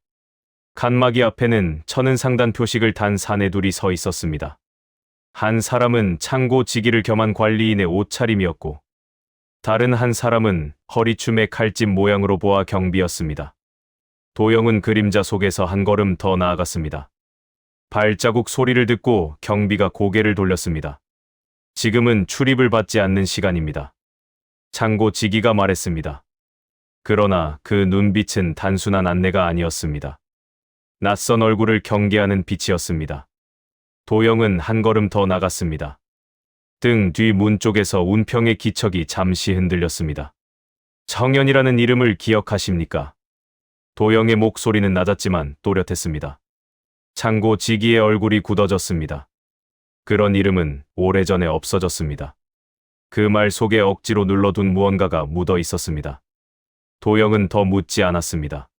칸막이 앞에는 천은 상단 표식을 단 사내둘이 서 있었습니다. 한 사람은 창고 지기를 겸한 관리인의 옷차림이었고 다른 한 사람은 허리춤의 칼집 모양으로 보아 경비였습니다. 도영은 그림자 속에서 한 걸음 더 나아갔습니다. 발자국 소리를 듣고 경비가 고개를 돌렸습니다. 지금은 출입을 받지 않는 시간입니다. 창고 지기가 말했습니다. 그러나 그 눈빛은 단순한 안내가 아니었습니다. 낯선 얼굴을 경계하는 빛이었습니다. 도영은 한 걸음 더 나갔습니다. 등 뒤 문 쪽에서 운평의 기척이 잠시 흔들렸습니다. 정연이라는 이름을 기억하십니까? 도영의 목소리는 낮았지만 또렷했습니다. 창고 지기의 얼굴이 굳어졌습니다. 그런 이름은 오래전에 없어졌습니다. 그 말 속에 억지로 눌러둔 무언가가 묻어 있었습니다. 도영은 더 묻지 않았습니다.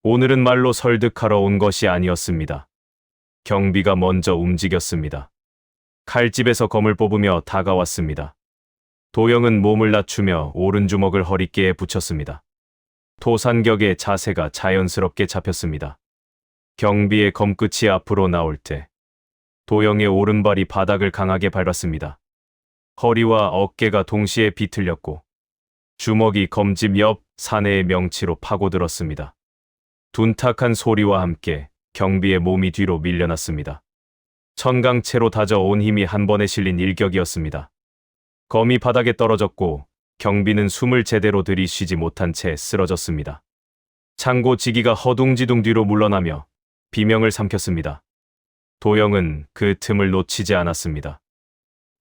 오늘은 말로 설득하러 온 것이 아니었습니다. 경비가 먼저 움직였습니다. 칼집에서 검을 뽑으며 다가왔습니다. 도영은 몸을 낮추며 오른주먹을 허리깨에 붙였습니다. 토산격의 자세가 자연스럽게 잡혔습니다. 경비의 검끝이 앞으로 나올 때 도영의 오른발이 바닥을 강하게 밟았습니다. 허리와 어깨가 동시에 비틀렸고 주먹이 검집 옆 사내의 명치로 파고들었습니다. 둔탁한 소리와 함께 경비의 몸이 뒤로 밀려났습니다. 천강채로 다져온 힘이 한 번에 실린 일격이었습니다. 검이 바닥에 떨어졌고 경비는 숨을 제대로 들이쉬지 못한 채 쓰러졌습니다. 창고 지기가 허둥지둥 뒤로 물러나며 비명을 삼켰습니다. 도영은 그 틈을 놓치지 않았습니다.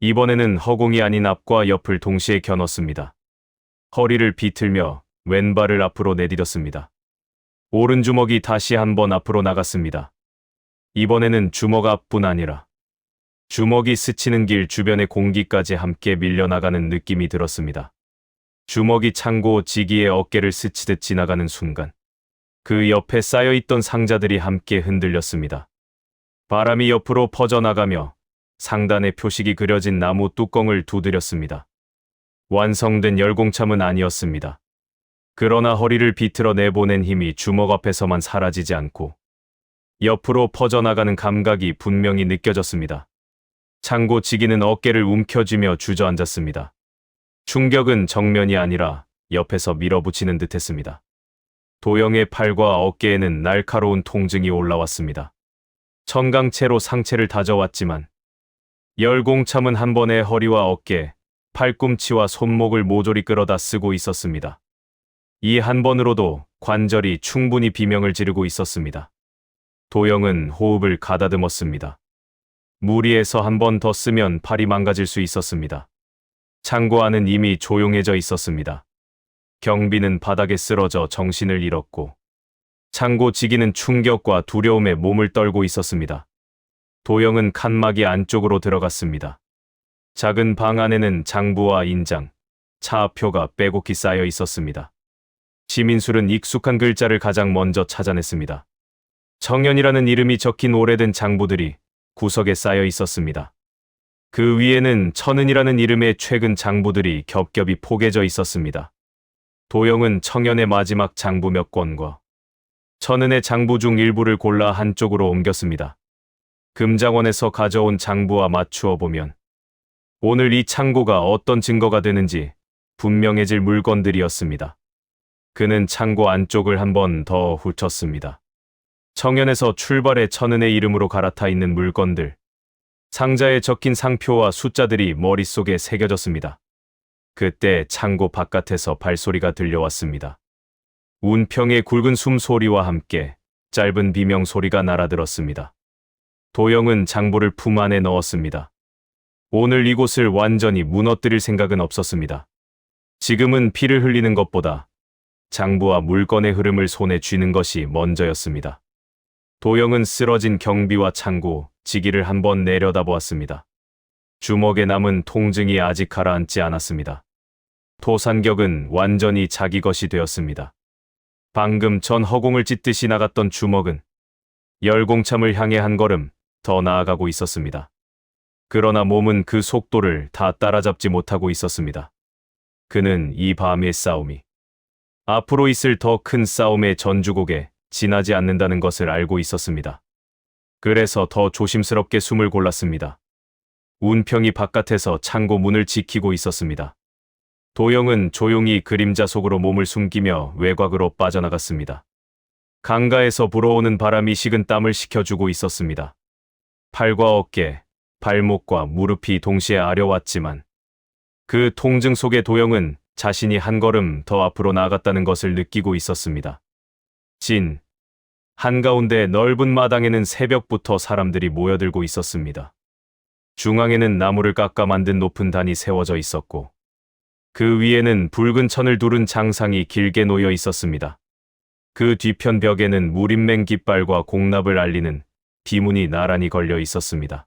이번에는 허공이 아닌 앞과 옆을 동시에 겨눴습니다. 허리를 비틀며 왼발을 앞으로 내디뎠습니다. 오른주먹이 다시 한번 앞으로 나갔습니다. 이번에는 주먹 앞뿐 아니라 주먹이 스치는 길 주변의 공기까지 함께 밀려나가는 느낌이 들었습니다. 주먹이 창고 지기의 어깨를 스치듯 지나가는 순간 그 옆에 쌓여있던 상자들이 함께 흔들렸습니다. 바람이 옆으로 퍼져나가며 상단에 표식이 그려진 나무 뚜껑을 두드렸습니다. 완성된 열공참은 아니었습니다. 그러나 허리를 비틀어 내보낸 힘이 주먹 앞에서만 사라지지 않고 옆으로 퍼져나가는 감각이 분명히 느껴졌습니다. 창고 지기는 어깨를 움켜쥐며 주저앉았습니다. 충격은 정면이 아니라 옆에서 밀어붙이는 듯했습니다. 도영의 팔과 어깨에는 날카로운 통증이 올라왔습니다. 천강채로 상체를 다져왔지만 열공참은 한 번에 허리와 어깨, 팔꿈치와 손목을 모조리 끌어다 쓰고 있었습니다. 이 한 번으로도 관절이 충분히 비명을 지르고 있었습니다. 도영은 호흡을 가다듬었습니다. 무리해서 한 번 더 쓰면 팔이 망가질 수 있었습니다. 창고 안은 이미 조용해져 있었습니다. 경비는 바닥에 쓰러져 정신을 잃었고 창고 지기는 충격과 두려움에 몸을 떨고 있었습니다. 도영은 칸막이 안쪽으로 들어갔습니다. 작은 방 안에는 장부와 인장, 차표가 빼곡히 쌓여 있었습니다. 지민술은 익숙한 글자를 가장 먼저 찾아냈습니다. 정연이라는 이름이 적힌 오래된 장부들이 구석에 쌓여 있었습니다. 그 위에는 천은이라는 이름의 최근 장부들이 겹겹이 포개져 있었습니다. 도영은 청연의 마지막 장부 몇 권과 천은의 장부 중 일부를 골라 한쪽으로 옮겼습니다. 금장원에서 가져온 장부와 맞추어 보면 오늘 이 창고가 어떤 증거가 되는지 분명해질 물건들이었습니다. 그는 창고 안쪽을 한 번 더 훑었습니다. 청년에서 출발해 천은의 이름으로 갈아타 있는 물건들, 상자에 적힌 상표와 숫자들이 머릿속에 새겨졌습니다. 그때 창고 바깥에서 발소리가 들려왔습니다. 운평의 굵은 숨소리와 함께 짧은 비명 소리가 날아들었습니다. 도영은 장부를 품 안에 넣었습니다. 오늘 이곳을 완전히 무너뜨릴 생각은 없었습니다. 지금은 피를 흘리는 것보다 장부와 물건의 흐름을 손에 쥐는 것이 먼저였습니다. 도영은 쓰러진 경비와 창고, 지기를 한번 내려다보았습니다. 주먹에 남은 통증이 아직 가라앉지 않았습니다. 토산격은 완전히 자기 것이 되었습니다. 방금 전 허공을 찢듯이 나갔던 주먹은 열공참을 향해 한 걸음 더 나아가고 있었습니다. 그러나 몸은 그 속도를 다 따라잡지 못하고 있었습니다. 그는 이 밤의 싸움이 앞으로 있을 더 큰 싸움의 전주곡에 지나지 않는다는 것을 알고 있었습니다. 그래서 더 조심스럽게 숨을 골랐습니다. 운평이 바깥에서 창고 문을 지키고 있었습니다. 도영은 조용히 그림자 속으로 몸을 숨기며 외곽으로 빠져나갔습니다. 강가에서 불어오는 바람이 식은 땀을 식혀주고 있었습니다. 팔과 어깨, 발목과 무릎이 동시에 아려왔지만 그 통증 속에 도영은 자신이 한 걸음 더 앞으로 나아갔다는 것을 느끼고 있었습니다. 한가운데 넓은 마당에는 새벽부터 사람들이 모여들고 있었습니다. 중앙에는 나무를 깎아 만든 높은 단이 세워져 있었고 그 위에는 붉은 천을 두른 장상이 길게 놓여 있었습니다. 그 뒤편 벽에는 무림맹 깃발과 공납을 알리는 비문이 나란히 걸려 있었습니다.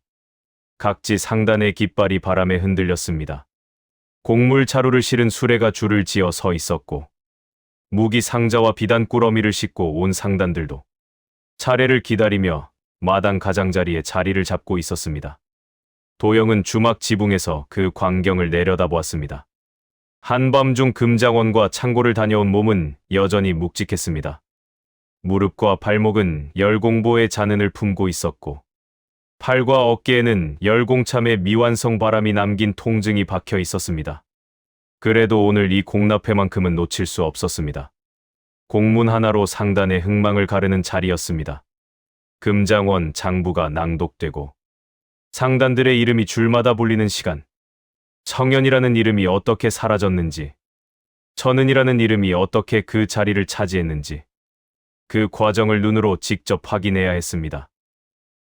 각지 상단의 깃발이 바람에 흔들렸습니다. 곡물 자루를 실은 수레가 줄을 지어 서 있었고 무기 상자와 비단 꾸러미를 싣고 온 상단들도 차례를 기다리며 마당 가장자리에 자리를 잡고 있었습니다. 도영은 주막 지붕에서 그 광경을 내려다보았습니다. 한밤중 금장원과 창고를 다녀온 몸은 여전히 묵직했습니다. 무릎과 발목은 열공보의 잔흔을 품고 있었고 팔과 어깨에는 열공참의 미완성 바람이 남긴 통증이 박혀 있었습니다. 그래도 오늘 이 공납회만큼은 놓칠 수 없었습니다. 공문 하나로 상단의 흥망을 가르는 자리였습니다. 금장원 장부가 낭독되고 상단들의 이름이 줄마다 불리는 시간. 청년이라는 이름이 어떻게 사라졌는지, 천은이라는 이름이 어떻게 그 자리를 차지했는지 그 과정을 눈으로 직접 확인해야 했습니다.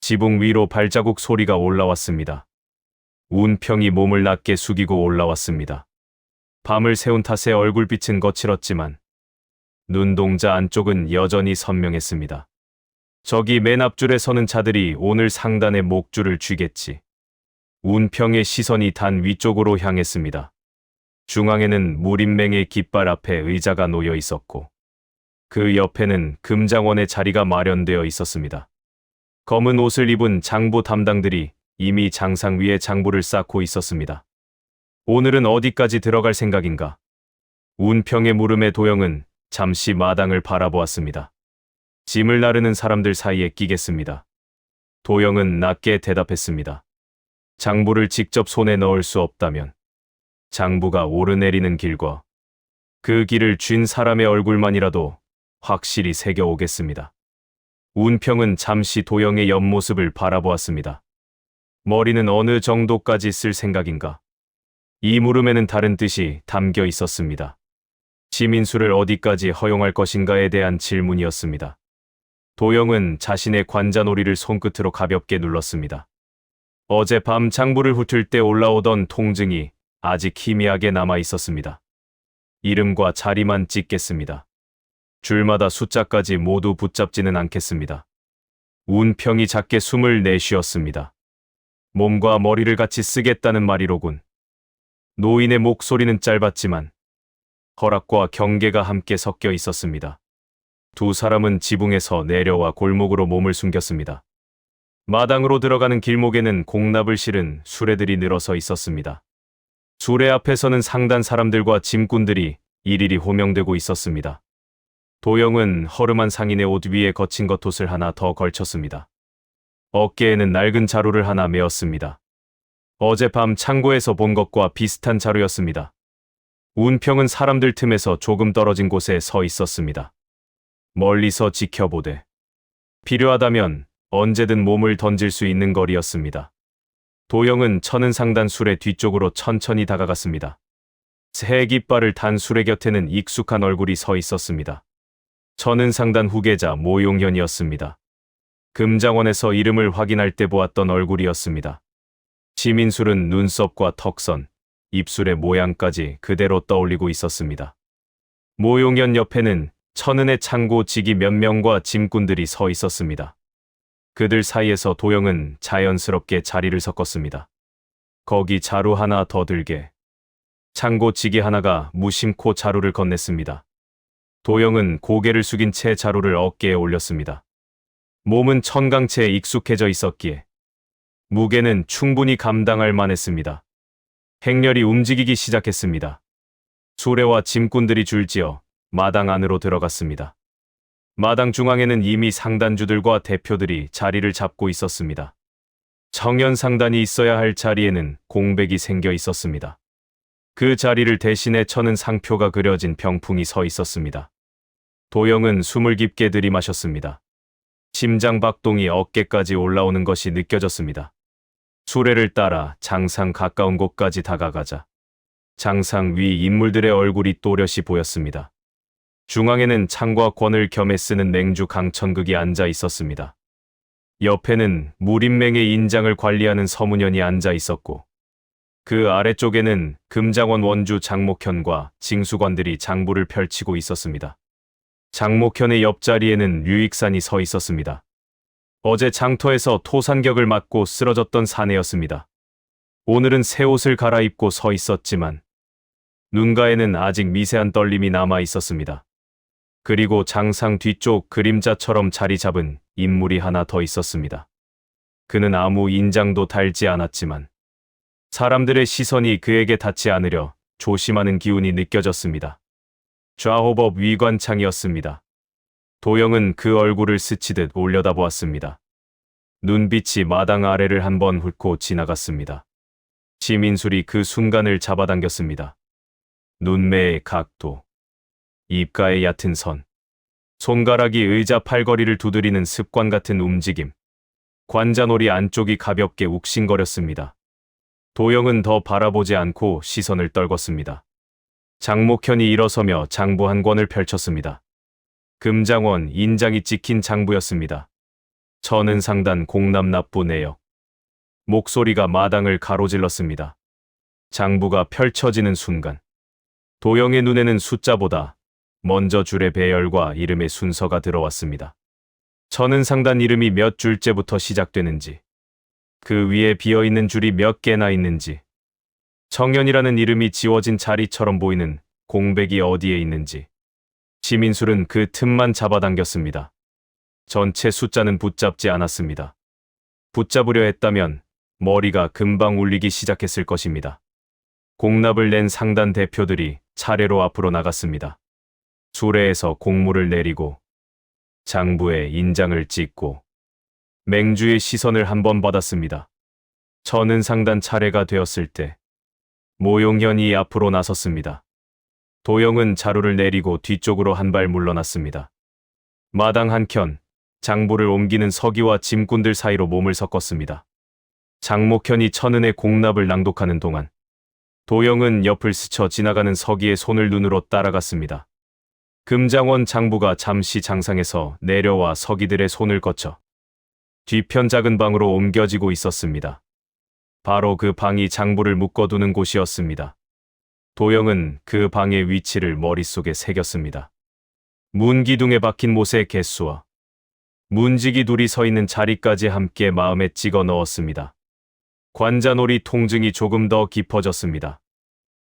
지붕 위로 발자국 소리가 올라왔습니다. 운평이 몸을 낮게 숙이고 올라왔습니다. 밤을 새운 탓에 얼굴빛은 거칠었지만 눈동자 안쪽은 여전히 선명했습니다. 저기 맨 앞줄에 서는 자들이 오늘 상단의 목줄을 쥐겠지. 운평의 시선이 단 위쪽으로 향했습니다. 중앙에는 무림맹의 깃발 앞에 의자가 놓여 있었고 그 옆에는 금장원의 자리가 마련되어 있었습니다. 검은 옷을 입은 장부 담당들이 이미 장상 위에 장부를 쌓고 있었습니다. 오늘은 어디까지 들어갈 생각인가? 운평의 물음에 도영은 잠시 마당을 바라보았습니다. 짐을 나르는 사람들 사이에 끼겠습니다. 도영은 낮게 대답했습니다. 장부를 직접 손에 넣을 수 없다면 장부가 오르내리는 길과 그 길을 쥔 사람의 얼굴만이라도 확실히 새겨오겠습니다. 운평은 잠시 도영의 옆모습을 바라보았습니다. 머리는 어느 정도까지 쓸 생각인가? 이 물음에는 다른 뜻이 담겨 있었습니다. 지민수를 어디까지 허용할 것인가에 대한 질문이었습니다. 도영은 자신의 관자놀이를 손끝으로 가볍게 눌렀습니다. 어젯밤 장부를 훑을 때 올라오던 통증이 아직 희미하게 남아 있었습니다. 이름과 자리만 찍겠습니다. 줄마다 숫자까지 모두 붙잡지는 않겠습니다. 운평이 작게 숨을 내쉬었습니다. 몸과 머리를 같이 쓰겠다는 말이로군. 노인의 목소리는 짧았지만 허락과 경계가 함께 섞여 있었습니다. 두 사람은 지붕에서 내려와 골목으로 몸을 숨겼습니다. 마당으로 들어가는 길목에는 공납을 실은 수레들이 늘어서 있었습니다. 수레 앞에서는 상단 사람들과 짐꾼들이 일일이 호명되고 있었습니다. 도영은 허름한 상인의 옷 위에 거친 겉옷을 하나 더 걸쳤습니다. 어깨에는 낡은 자루를 하나 메었습니다. 어젯밤 창고에서 본 것과 비슷한 자루였습니다. 운평은 사람들 틈에서 조금 떨어진 곳에 서 있었습니다. 멀리서 지켜보되 필요하다면 언제든 몸을 던질 수 있는 거리였습니다. 도영은 천은상단 수레 뒤쪽으로 천천히 다가갔습니다. 새 깃발을 단 수레 곁에는 익숙한 얼굴이 서 있었습니다. 천은상단 후계자 모용현이었습니다. 금장원에서 이름을 확인할 때 보았던 얼굴이었습니다. 지민술은 눈썹과 턱선, 입술의 모양까지 그대로 떠올리고 있었습니다. 모용현 옆에는 천은의 창고 직위 몇 명과 짐꾼들이 서 있었습니다. 그들 사이에서 도영은 자연스럽게 자리를 섞었습니다. 거기 자루 하나 더 들게. 창고 직위 하나가 무심코 자루를 건넸습니다. 도영은 고개를 숙인 채 자루를 어깨에 올렸습니다. 몸은 천강체에 익숙해져 있었기에 무게는 충분히 감당할 만했습니다. 행렬이 움직이기 시작했습니다. 수레와 짐꾼들이 줄지어 마당 안으로 들어갔습니다. 마당 중앙에는 이미 상단주들과 대표들이 자리를 잡고 있었습니다. 정연 상단이 있어야 할 자리에는 공백이 생겨 있었습니다. 그 자리를 대신해 천은 상표가 그려진 병풍이 서 있었습니다. 도영은 숨을 깊게 들이마셨습니다. 심장 박동이 어깨까지 올라오는 것이 느껴졌습니다. 수레를 따라 장상 가까운 곳까지 다가가자 장상 위 인물들의 얼굴이 또렷이 보였습니다. 중앙에는 창과 권을 겸해 쓰는 맹주 강천극이 앉아 있었습니다. 옆에는 무림맹의 인장을 관리하는 서문현이 앉아 있었고 그 아래쪽에는 금장원 원주 장목현과 징수관들이 장부를 펼치고 있었습니다. 장목현의 옆자리에는 류익산이 서 있었습니다. 어제 장터에서 토산격을 맞고 쓰러졌던 사내였습니다. 오늘은 새 옷을 갈아입고 서 있었지만 눈가에는 아직 미세한 떨림이 남아 있었습니다. 그리고 장상 뒤쪽 그림자처럼 자리 잡은 인물이 하나 더 있었습니다. 그는 아무 인장도 달지 않았지만 사람들의 시선이 그에게 닿지 않으려 조심하는 기운이 느껴졌습니다. 좌호법 위관창이었습니다. 도영은 그 얼굴을 스치듯 올려다보았습니다. 눈빛이 마당 아래를 한번 훑고 지나갔습니다. 지민술이 그 순간을 잡아당겼습니다. 눈매의 각도, 입가의 얕은 선, 손가락이 의자 팔걸이를 두드리는 습관 같은 움직임, 관자놀이 안쪽이 가볍게 욱신거렸습니다. 도영은 더 바라보지 않고 시선을 떨궜습니다. 장목현이 일어서며 장부 한 권을 펼쳤습니다. 금장원 인장이 찍힌 장부였습니다. 천은상단 공남납부 내역. 목소리가 마당을 가로질렀습니다. 장부가 펼쳐지는 순간 도영의 눈에는 숫자보다 먼저 줄의 배열과 이름의 순서가 들어왔습니다. 천은상단 이름이 몇 줄째부터 시작되는지, 그 위에 비어있는 줄이 몇 개나 있는지, 정연이라는 이름이 지워진 자리처럼 보이는 공백이 어디에 있는지, 지민술은 그 틈만 잡아당겼습니다. 전체 숫자는 붙잡지 않았습니다. 붙잡으려 했다면 머리가 금방 울리기 시작했을 것입니다. 공납을 낸 상단 대표들이 차례로 앞으로 나갔습니다. 수레에서 공물을 내리고 장부에 인장을 찍고 맹주의 시선을 한번 받았습니다. 천은상단 차례가 되었을 때 모용현이 앞으로 나섰습니다. 도영은 자루를 내리고 뒤쪽으로 한 발 물러났습니다. 마당 한켠 장부를 옮기는 서기와 짐꾼들 사이로 몸을 섞었습니다. 장목현이 천은의 공납을 낭독하는 동안 도영은 옆을 스쳐 지나가는 서기의 손을 눈으로 따라갔습니다. 금장원 장부가 잠시 장상에서 내려와 서기들의 손을 거쳐 뒤편 작은 방으로 옮겨지고 있었습니다. 바로 그 방이 장부를 묶어두는 곳이었습니다. 도영은 그 방의 위치를 머릿속에 새겼습니다. 문기둥에 박힌 못의 개수와 문지기 둘이 서 있는 자리까지 함께 마음에 찍어 넣었습니다. 관자놀이 통증이 조금 더 깊어졌습니다.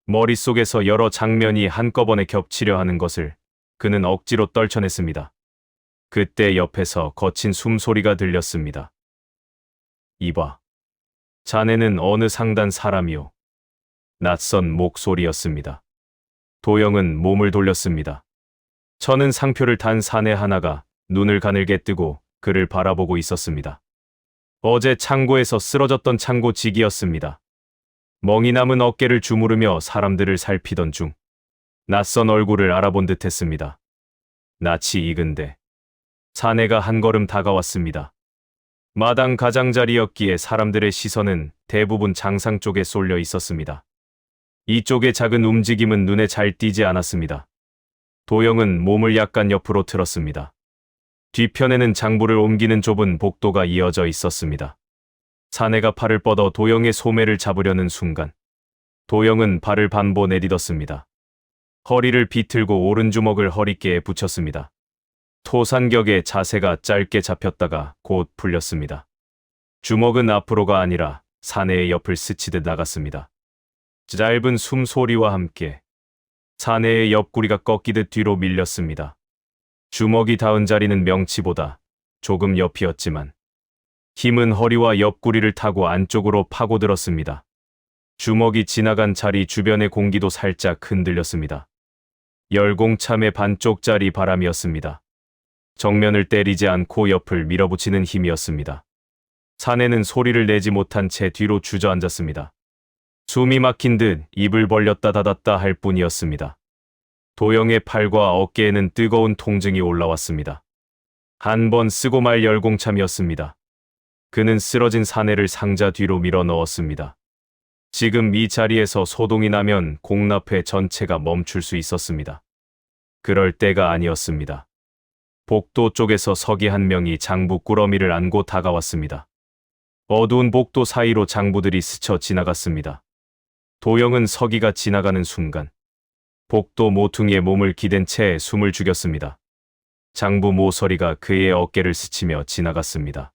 머릿속에서 여러 장면이 한꺼번에 겹치려 하는 것을 그는 억지로 떨쳐냈습니다. 그때 옆에서 거친 숨소리가 들렸습니다. 이봐, 자네는 어느 상단 사람이오? 낯선 목소리였습니다. 도영은 몸을 돌렸습니다. 천은 상표를 단 사내 하나가 눈을 가늘게 뜨고 그를 바라보고 있었습니다. 어제 창고에서 쓰러졌던 창고직이었습니다. 멍이 남은 어깨를 주무르며 사람들을 살피던 중 낯선 얼굴을 알아본 듯했습니다. 낯이 익은데 사내가 한 걸음 다가왔습니다. 마당 가장자리였기에 사람들의 시선은 대부분 장상 쪽에 쏠려 있었습니다. 이쪽의 작은 움직임은 눈에 잘 띄지 않았습니다. 도영은 몸을 약간 옆으로 틀었습니다. 뒤편에는 장부를 옮기는 좁은 복도가 이어져 있었습니다. 사내가 팔을 뻗어 도영의 소매를 잡으려는 순간 도영은 발을 반보 내딛었습니다. 허리를 비틀고 오른주먹을 허리께에 붙였습니다. 토산격의 자세가 짧게 잡혔다가 곧 풀렸습니다. 주먹은 앞으로가 아니라 사내의 옆을 스치듯 나갔습니다. 짧은 숨소리와 함께 사내의 옆구리가 꺾이듯 뒤로 밀렸습니다. 주먹이 닿은 자리는 명치보다 조금 옆이었지만 힘은 허리와 옆구리를 타고 안쪽으로 파고들었습니다. 주먹이 지나간 자리 주변의 공기도 살짝 흔들렸습니다. 열공참의 반쪽짜리 바람이었습니다. 정면을 때리지 않고 옆을 밀어붙이는 힘이었습니다. 사내는 소리를 내지 못한 채 뒤로 주저앉았습니다. 숨이 막힌 듯 입을 벌렸다 닫았다 할 뿐이었습니다. 도영의 팔과 어깨에는 뜨거운 통증이 올라왔습니다. 한 번 쓰고 말 열공참이었습니다. 그는 쓰러진 사내를 상자 뒤로 밀어 넣었습니다. 지금 이 자리에서 소동이 나면 공납회 전체가 멈출 수 있었습니다. 그럴 때가 아니었습니다. 복도 쪽에서 서기 한 명이 장부 꾸러미를 안고 다가왔습니다. 어두운 복도 사이로 장부들이 스쳐 지나갔습니다. 도영은 서기가 지나가는 순간 복도 모퉁이에 몸을 기댄 채 숨을 죽였습니다. 장부 모서리가 그의 어깨를 스치며 지나갔습니다.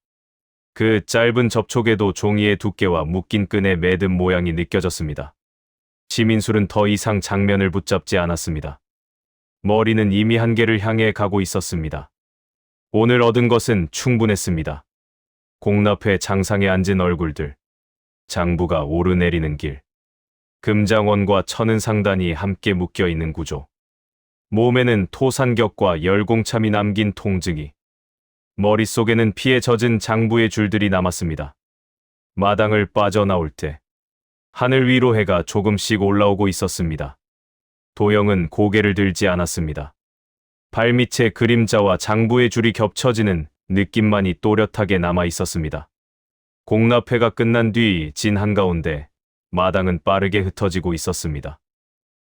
그 짧은 접촉에도 종이의 두께와 묶인 끈의 매듭 모양이 느껴졌습니다. 지민술은 더 이상 장면을 붙잡지 않았습니다. 머리는 이미 한계를 향해 가고 있었습니다. 오늘 얻은 것은 충분했습니다. 공납회 장상에 앉은 얼굴들, 장부가 오르내리는 길, 금장원과 천은상단이 함께 묶여있는 구조, 몸에는 토산격과 열공참이 남긴 통증이, 머릿속에는 피에 젖은 장부의 줄들이 남았습니다. 마당을 빠져나올 때 하늘 위로 해가 조금씩 올라오고 있었습니다. 도영은 고개를 들지 않았습니다. 발밑에 그림자와 장부의 줄이 겹쳐지는 느낌만이 또렷하게 남아 있었습니다. 공납회가 끝난 뒤 진 한가운데 마당은 빠르게 흩어지고 있었습니다.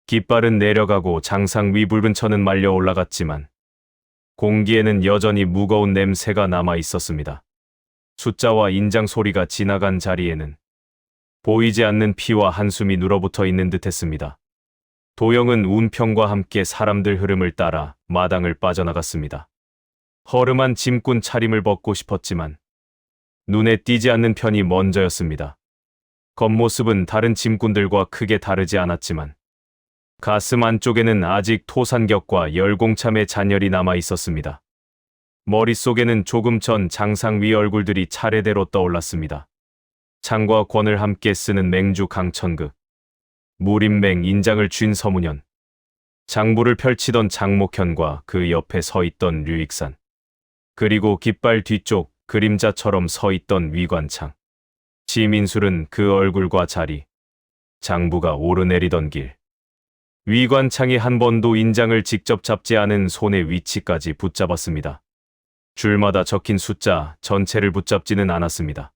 깃발은 내려가고 장상 위 붉은 천은 말려 올라갔지만 공기에는 여전히 무거운 냄새가 남아 있었습니다. 숫자와 인장 소리가 지나간 자리에는 보이지 않는 피와 한숨이 눌어붙어 있는 듯했습니다. 도영은 운평과 함께 사람들 흐름을 따라 마당을 빠져나갔습니다. 허름한 짐꾼 차림을 벗고 싶었지만 눈에 띄지 않는 편이 먼저였습니다. 겉모습은 다른 짐꾼들과 크게 다르지 않았지만 가슴 안쪽에는 아직 토산격과 열공참의 잔열이 남아 있었습니다. 머릿속에는 조금 전 장상 위 얼굴들이 차례대로 떠올랐습니다. 창과 권을 함께 쓰는 맹주 강천극, 무림맹 인장을 쥔 서문현, 장부를 펼치던 장목현과 그 옆에 서 있던 류익산, 그리고 깃발 뒤쪽 그림자처럼 서 있던 위관창. 지민술은 그 얼굴과 자리, 장부가 오르내리던 길, 위관창이 한 번도 인장을 직접 잡지 않은 손의 위치까지 붙잡았습니다. 줄마다 적힌 숫자 전체를 붙잡지는 않았습니다.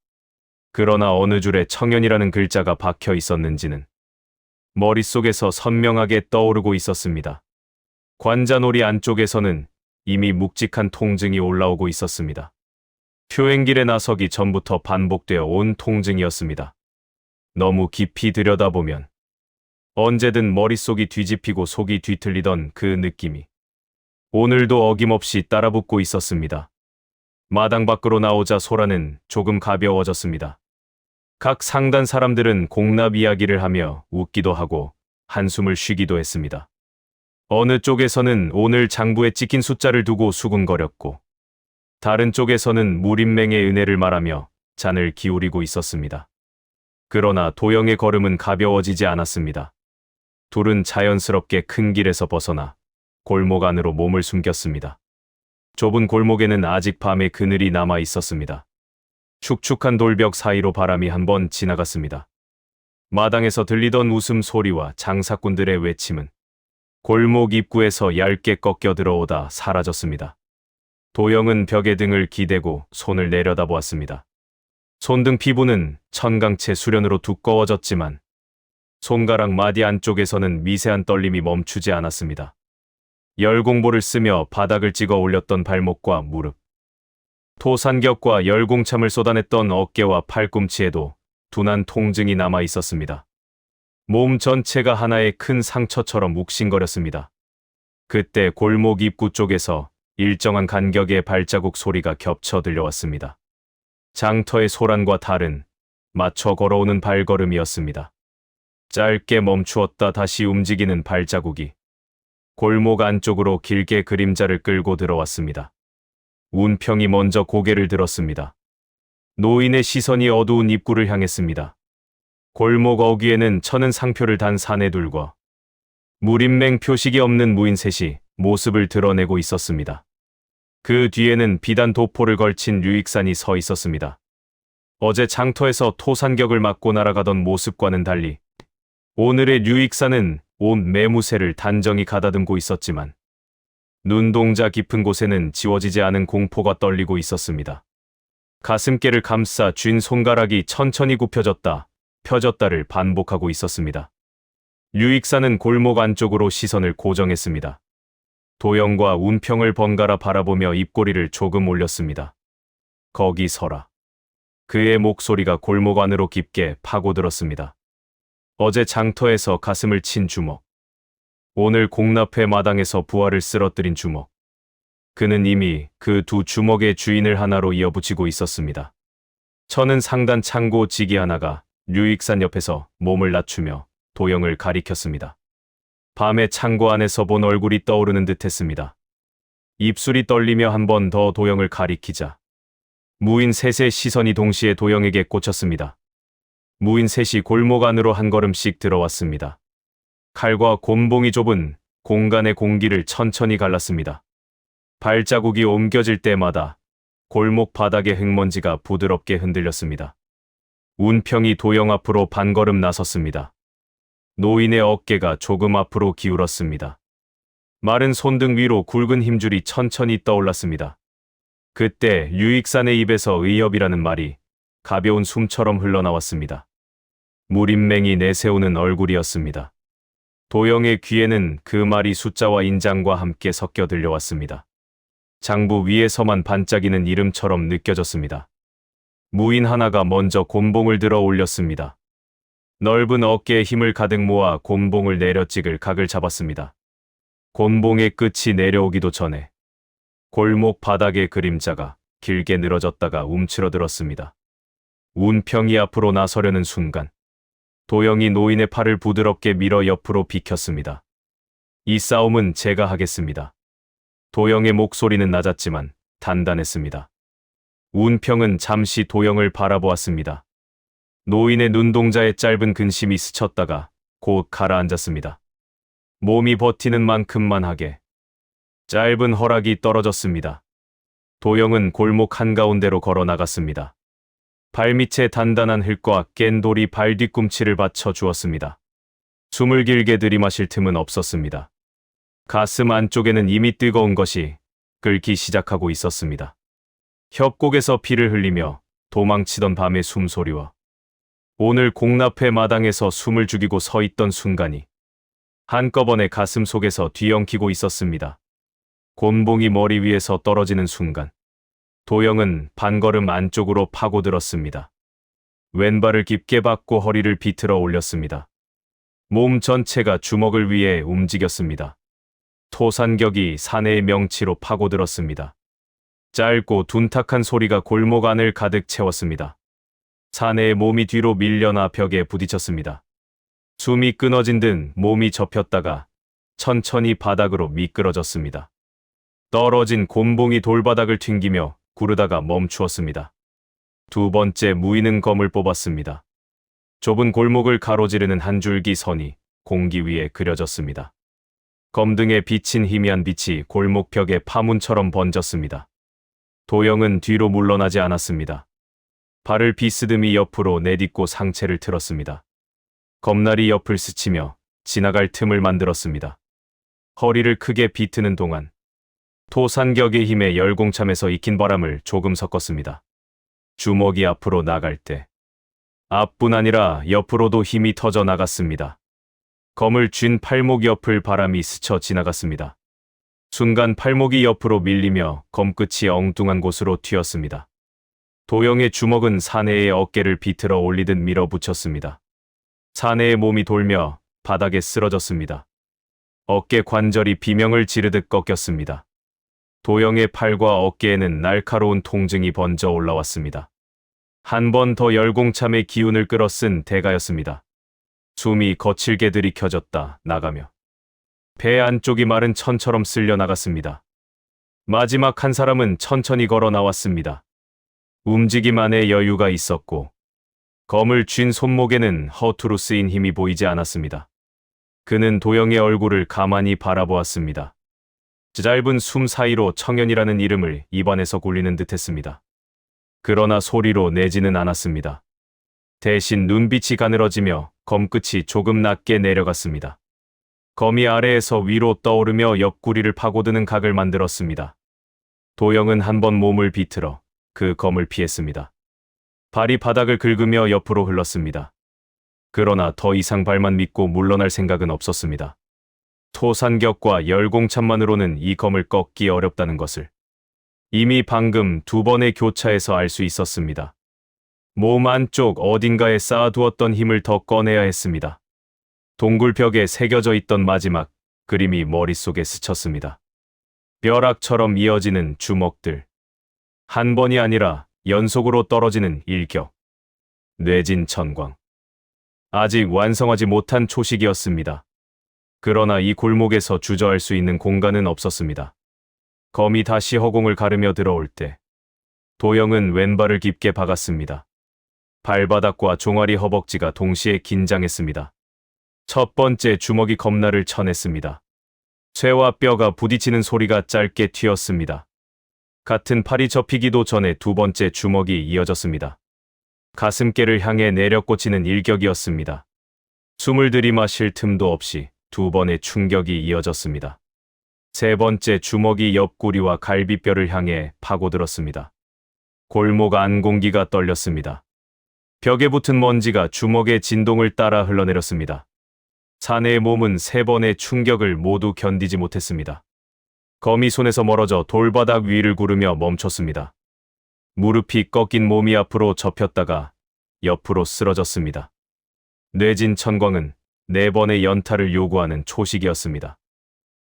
그러나 어느 줄에 청년이라는 글자가 박혀 있었는지는 머릿속에서 선명하게 떠오르고 있었습니다. 관자놀이 안쪽에서는 이미 묵직한 통증이 올라오고 있었습니다. 표행길에 나서기 전부터 반복되어 온 통증이었습니다. 너무 깊이 들여다보면 언제든 머릿속이 뒤집히고 속이 뒤틀리던 그 느낌이 오늘도 어김없이 따라붙고 있었습니다. 마당 밖으로 나오자 소라는 조금 가벼워졌습니다. 각 상단 사람들은 공납 이야기를 하며 웃기도 하고 한숨을 쉬기도 했습니다. 어느 쪽에서는 오늘 장부에 찍힌 숫자를 두고 수군거렸고 다른 쪽에서는 무림맹의 은혜를 말하며 잔을 기울이고 있었습니다. 그러나 도영의 걸음은 가벼워지지 않았습니다. 둘은 자연스럽게 큰 길에서 벗어나 골목 안으로 몸을 숨겼습니다. 좁은 골목에는 아직 밤의 그늘이 남아 있었습니다. 축축한 돌벽 사이로 바람이 한번 지나갔습니다. 마당에서 들리던 웃음소리와 장사꾼들의 외침은 골목 입구에서 얇게 꺾여 들어오다 사라졌습니다. 도영은 벽에 등을 기대고 손을 내려다보았습니다. 손등 피부는 천강채 수련으로 두꺼워졌지만 손가락 마디 안쪽에서는 미세한 떨림이 멈추지 않았습니다. 열공보를 쓰며 바닥을 찍어 올렸던 발목과 무릎, 토산격과 열공참을 쏟아냈던 어깨와 팔꿈치에도 둔한 통증이 남아 있었습니다. 몸 전체가 하나의 큰 상처처럼 욱신거렸습니다. 그때 골목 입구 쪽에서 일정한 간격의 발자국 소리가 겹쳐 들려왔습니다. 장터의 소란과 다른 맞춰 걸어오는 발걸음이었습니다. 짧게 멈추었다 다시 움직이는 발자국이 골목 안쪽으로 길게 그림자를 끌고 들어왔습니다. 운평이 먼저 고개를 들었습니다. 노인의 시선이 어두운 입구를 향했습니다. 골목 어귀에는 쳐는 상표를 단 사내둘과 무림맹 표식이 없는 무인 셋이 모습을 드러내고 있었습니다. 그 뒤에는 비단 도포를 걸친 류익산이 서 있었습니다. 어제 장터에서 토산격을 맞고 날아가던 모습과는 달리 오늘의 류익산은 온 매무새를 단정히 가다듬고 있었지만 눈동자 깊은 곳에는 지워지지 않은 공포가 떨리고 있었습니다. 가슴께를 감싸 쥔 손가락이 천천히 굽혀졌다, 펴졌다를 반복하고 있었습니다. 류익산은 골목 안쪽으로 시선을 고정했습니다. 도영과 운평을 번갈아 바라보며 입꼬리를 조금 올렸습니다. 거기 서라. 그의 목소리가 골목 안으로 깊게 파고들었습니다. 어제 장터에서 가슴을 친 주먹, 오늘 공납회 마당에서 부하를 쓰러뜨린 주먹. 그는 이미 그 두 주먹의 주인을 하나로 이어붙이고 있었습니다. 저는 상단 창고 지기 하나가 류익산 옆에서 몸을 낮추며 도영을 가리켰습니다. 밤에 창고 안에서 본 얼굴이 떠오르는 듯했습니다. 입술이 떨리며 한 번 더 도영을 가리키자 무인 셋의 시선이 동시에 도영에게 꽂혔습니다. 무인 셋이 골목 안으로 한 걸음씩 들어왔습니다. 칼과 곤봉이 좁은 공간의 공기를 천천히 갈랐습니다. 발자국이 옮겨질 때마다 골목 바닥의 흙먼지가 부드럽게 흔들렸습니다. 운평이 도영 앞으로 반걸음 나섰습니다. 노인의 어깨가 조금 앞으로 기울었습니다. 마른 손등 위로 굵은 힘줄이 천천히 떠올랐습니다. 그때 류익산의 입에서 의협이라는 말이 가벼운 숨처럼 흘러나왔습니다. 무림맹이 내세우는 얼굴이었습니다. 도영의 귀에는 그 말이 숫자와 인장과 함께 섞여 들려왔습니다. 장부 위에서만 반짝이는 이름처럼 느껴졌습니다. 무인 하나가 먼저 곤봉을 들어 올렸습니다. 넓은 어깨에 힘을 가득 모아 곤봉을 내려찍을 각을 잡았습니다. 곤봉의 끝이 내려오기도 전에 골목 바닥의 그림자가 길게 늘어졌다가 움츠러들었습니다. 운평이 앞으로 나서려는 순간 도영이 노인의 팔을 부드럽게 밀어 옆으로 비켰습니다. 이 싸움은 제가 하겠습니다. 도영의 목소리는 낮았지만 단단했습니다. 운평은 잠시 도영을 바라보았습니다. 노인의 눈동자에 짧은 근심이 스쳤다가 곧 가라앉았습니다. 몸이 버티는 만큼만 하게 짧은 허락이 떨어졌습니다. 도영은 골목 한가운데로 걸어 나갔습니다. 발밑에 단단한 흙과 깬 돌이 발 뒤꿈치를 받쳐 주었습니다. 숨을 길게 들이마실 틈은 없었습니다. 가슴 안쪽에는 이미 뜨거운 것이 끓기 시작하고 있었습니다. 협곡에서 피를 흘리며 도망치던 밤의 숨소리와 오늘 공납회 마당에서 숨을 죽이고 서 있던 순간이 한꺼번에 가슴 속에서 뒤엉키고 있었습니다. 곤봉이 머리 위에서 떨어지는 순간 도영은 반걸음 안쪽으로 파고들었습니다. 왼발을 깊게 받고 허리를 비틀어 올렸습니다. 몸 전체가 주먹을 위해 움직였습니다. 토산격이 사내의 명치로 파고들었습니다. 짧고 둔탁한 소리가 골목 안을 가득 채웠습니다. 사내의 몸이 뒤로 밀려나 벽에 부딪혔습니다. 숨이 끊어진 듯 몸이 접혔다가 천천히 바닥으로 미끄러졌습니다. 떨어진 곤봉이 돌바닥을 튕기며 구르다가 멈추었습니다. 두 번째 무인은 검을 뽑았습니다. 좁은 골목을 가로지르는 한 줄기 선이 공기 위에 그려졌습니다. 검등에 비친 희미한 빛이 골목벽에 파문처럼 번졌습니다. 도영은 뒤로 물러나지 않았습니다. 발을 비스듬히 옆으로 내딛고 상체를 틀었습니다. 검날이 옆을 스치며 지나갈 틈을 만들었습니다. 허리를 크게 비트는 동안 토산격의 힘에 열공참에서 익힌 바람을 조금 섞었습니다. 주먹이 앞으로 나갈 때 앞뿐 아니라 옆으로도 힘이 터져 나갔습니다. 검을 쥔 팔목 옆을 바람이 스쳐 지나갔습니다. 순간 팔목이 옆으로 밀리며 검끝이 엉뚱한 곳으로 튀었습니다. 도영의 주먹은 사내의 어깨를 비틀어 올리듯 밀어붙였습니다. 사내의 몸이 돌며 바닥에 쓰러졌습니다. 어깨 관절이 비명을 지르듯 꺾였습니다. 도영의 팔과 어깨에는 날카로운 통증이 번져 올라왔습니다. 한 번 더 열공참의 기운을 끌어쓴 대가였습니다. 숨이 거칠게 들이켜졌다 나가며 배 안쪽이 마른 천처럼 쓸려 나갔습니다. 마지막 한 사람은 천천히 걸어 나왔습니다. 움직임 안에 여유가 있었고 검을 쥔 손목에는 허투루 쓰인 힘이 보이지 않았습니다. 그는 도영의 얼굴을 가만히 바라보았습니다. 짧은 숨 사이로 청년이라는 이름을 입안에서 굴리는 듯했습니다. 그러나 소리로 내지는 않았습니다. 대신 눈빛이 가늘어지며 검끝이 조금 낮게 내려갔습니다. 검이 아래에서 위로 떠오르며 옆구리를 파고드는 각을 만들었습니다. 도영은 한번 몸을 비틀어 그 검을 피했습니다. 발이 바닥을 긁으며 옆으로 흘렀습니다. 그러나 더 이상 발만 믿고 물러날 생각은 없었습니다. 토산격과 열공참만으로는 이 검을 꺾기 어렵다는 것을 이미 방금 두 번의 교차에서 알 수 있었습니다. 몸 안쪽 어딘가에 쌓아두었던 힘을 더 꺼내야 했습니다. 동굴벽에 새겨져 있던 마지막 그림이 머릿속에 스쳤습니다. 벼락처럼 이어지는 주먹들. 한 번이 아니라 연속으로 떨어지는 일격. 뇌진 천광. 아직 완성하지 못한 초식이었습니다. 그러나 이 골목에서 주저할 수 있는 공간은 없었습니다. 검이 다시 허공을 가르며 들어올 때 도영은 왼발을 깊게 박았습니다. 발바닥과 종아리 허벅지가 동시에 긴장했습니다. 첫 번째 주먹이 검날을 쳐냈습니다. 쇠와 뼈가 부딪히는 소리가 짧게 튀었습니다. 같은 팔이 접히기도 전에 두 번째 주먹이 이어졌습니다. 가슴께를 향해 내려 꽂히는 일격이었습니다. 숨을 들이마실 틈도 없이 두 번의 충격이 이어졌습니다. 세 번째 주먹이 옆구리와 갈비뼈를 향해 파고들었습니다. 골목 안 공기가 떨렸습니다. 벽에 붙은 먼지가 주먹의 진동을 따라 흘러내렸습니다. 사내의 몸은 세 번의 충격을 모두 견디지 못했습니다. 검이 손에서 멀어져 돌바닥 위를 구르며 멈췄습니다. 무릎이 꺾인 몸이 앞으로 접혔다가 옆으로 쓰러졌습니다. 뇌진 천광은 네 번의 연타를 요구하는 초식이었습니다.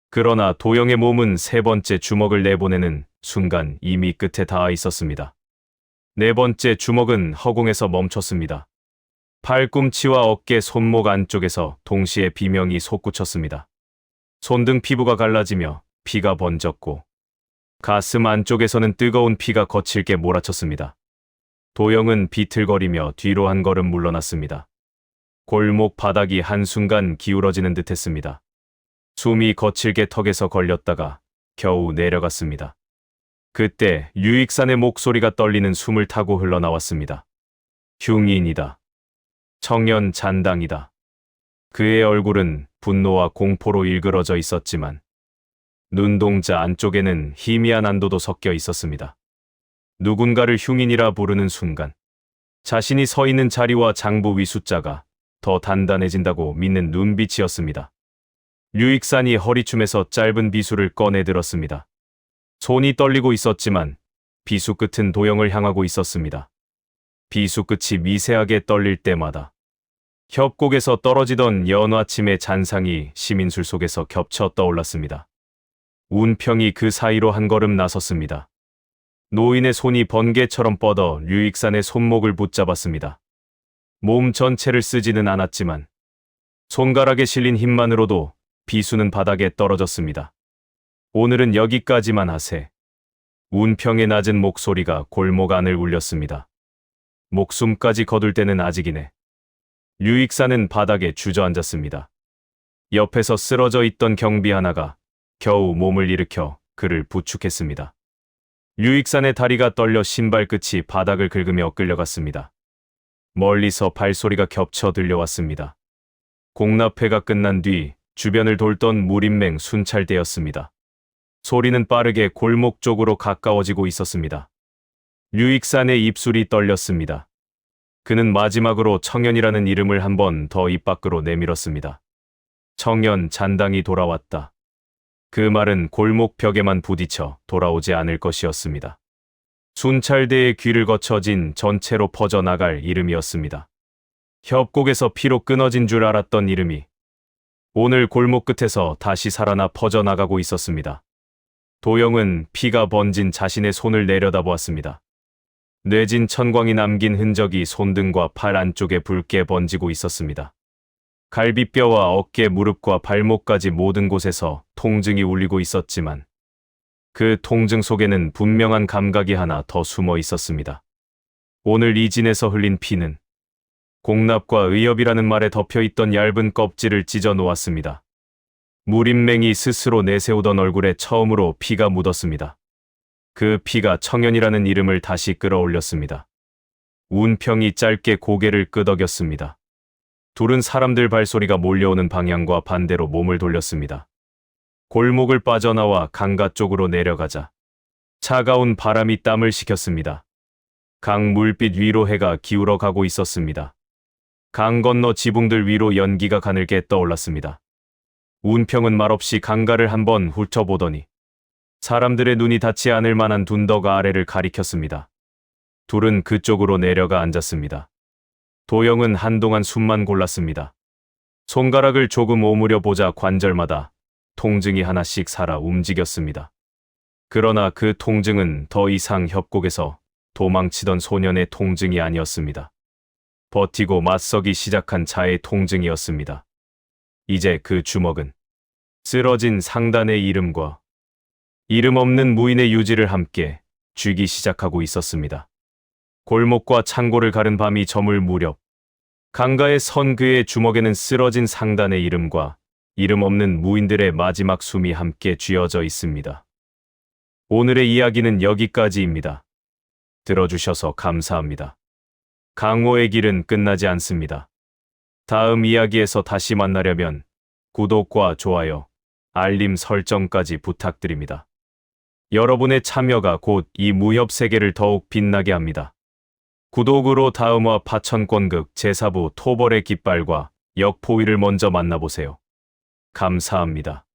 그러나 도영의 몸은 세 번째 주먹을 내보내는 순간 이미 끝에 닿아 있었습니다. 네 번째 주먹은 허공에서 멈췄습니다. 팔꿈치와 어깨 손목 안쪽에서 동시에 비명이 솟구쳤습니다. 손등 피부가 갈라지며 피가 번졌고 가슴 안쪽에서는 뜨거운 피가 거칠게 몰아쳤습니다. 도영은 비틀거리며 뒤로 한 걸음 물러났습니다. 골목 바닥이 한순간 기울어지는 듯했습니다. 숨이 거칠게 턱에서 걸렸다가 겨우 내려갔습니다. 그때 류익산의 목소리가 떨리는 숨을 타고 흘러나왔습니다. 흉인이다. 청년 잔당이다. 그의 얼굴은 분노와 공포로 일그러져 있었지만 눈동자 안쪽에는 희미한 안도도 섞여 있었습니다. 누군가를 흉인이라 부르는 순간 자신이 서 있는 자리와 장부 위 숫자가 더 단단해진다고 믿는 눈빛이었습니다. 류익산이 허리춤에서 짧은 비수를 꺼내 들었습니다. 손이 떨리고 있었지만 비수 끝은 도영을 향하고 있었습니다. 비수 끝이 미세하게 떨릴 때마다 협곡에서 떨어지던 연화침의 잔상이 시민술 속에서 겹쳐 떠올랐습니다. 운평이 그 사이로 한 걸음 나섰습니다. 노인의 손이 번개처럼 뻗어 류익산의 손목을 붙잡았습니다. 몸 전체를 쓰지는 않았지만 손가락에 실린 힘만으로도 비수는 바닥에 떨어졌습니다. 오늘은 여기까지만 하세. 운평의 낮은 목소리가 골목 안을 울렸습니다. 목숨까지 거둘 때는 아직이네. 류익산은 바닥에 주저앉았습니다. 옆에서 쓰러져 있던 경비 하나가 겨우 몸을 일으켜 그를 부축했습니다. 류익산의 다리가 떨려 신발끝이 바닥을 긁으며 끌려갔습니다. 멀리서 발소리가 겹쳐 들려왔습니다. 공납회가 끝난 뒤 주변을 돌던 무림맹 순찰대였습니다. 소리는 빠르게 골목 쪽으로 가까워지고 있었습니다. 류익산의 입술이 떨렸습니다. 그는 마지막으로 청년이라는 이름을 한 번 더 입 밖으로 내밀었습니다. 청년 잔당이 돌아왔다. 그 말은 골목 벽에만 부딪혀 돌아오지 않을 것이었습니다. 순찰대의 귀를 거쳐진 전체로 퍼져나갈 이름이었습니다. 협곡에서 피로 끊어진 줄 알았던 이름이 오늘 골목 끝에서 다시 살아나 퍼져나가고 있었습니다. 도영은 피가 번진 자신의 손을 내려다보았습니다. 뇌진 천광이 남긴 흔적이 손등과 팔 안쪽에 붉게 번지고 있었습니다. 갈비뼈와 어깨, 무릎과 발목까지 모든 곳에서 통증이 울리고 있었지만 그 통증 속에는 분명한 감각이 하나 더 숨어 있었습니다. 오늘 이진에서 흘린 피는 공납과 의협이라는 말에 덮여있던 얇은 껍질을 찢어 놓았습니다. 무림맹이 스스로 내세우던 얼굴에 처음으로 피가 묻었습니다. 그 피가 청년이라는 이름을 다시 끌어올렸습니다. 운평이 짧게 고개를 끄덕였습니다. 둘은 사람들 발소리가 몰려오는 방향과 반대로 몸을 돌렸습니다. 골목을 빠져나와 강가 쪽으로 내려가자 차가운 바람이 땀을 식혔습니다. 강 물빛 위로 해가 기울어 가고 있었습니다. 강 건너 지붕들 위로 연기가 가늘게 떠올랐습니다. 운평은 말없이 강가를 한번 훑어보더니 사람들의 눈이 닿지 않을 만한 둔덕 아래를 가리켰습니다. 둘은 그쪽으로 내려가 앉았습니다. 도영은 한동안 숨만 골랐습니다. 손가락을 조금 오므려 보자 관절마다 통증이 하나씩 살아 움직였습니다. 그러나 그 통증은 더 이상 협곡에서 도망치던 소년의 통증이 아니었습니다. 버티고 맞서기 시작한 자의 통증이었습니다. 이제 그 주먹은 쓰러진 상단의 이름과 이름 없는 무인의 유지를 함께 쥐기 시작하고 있었습니다. 골목과 창고를 가른 밤이 저물 무렵 강가에 선 그의 주먹에는 쓰러진 상단의 이름과 이름 없는 무인들의 마지막 숨이 함께 쥐어져 있습니다. 오늘의 이야기는 여기까지입니다. 들어주셔서 감사합니다. 강호의 길은 끝나지 않습니다. 다음 이야기에서 다시 만나려면 구독과 좋아요, 알림 설정까지 부탁드립니다. 여러분의 참여가 곧 이 무협 세계를 더욱 빛나게 합니다. 구독으로 다음화 파천권극 제4부 토벌의 깃발과 역포위를 먼저 만나보세요. 감사합니다.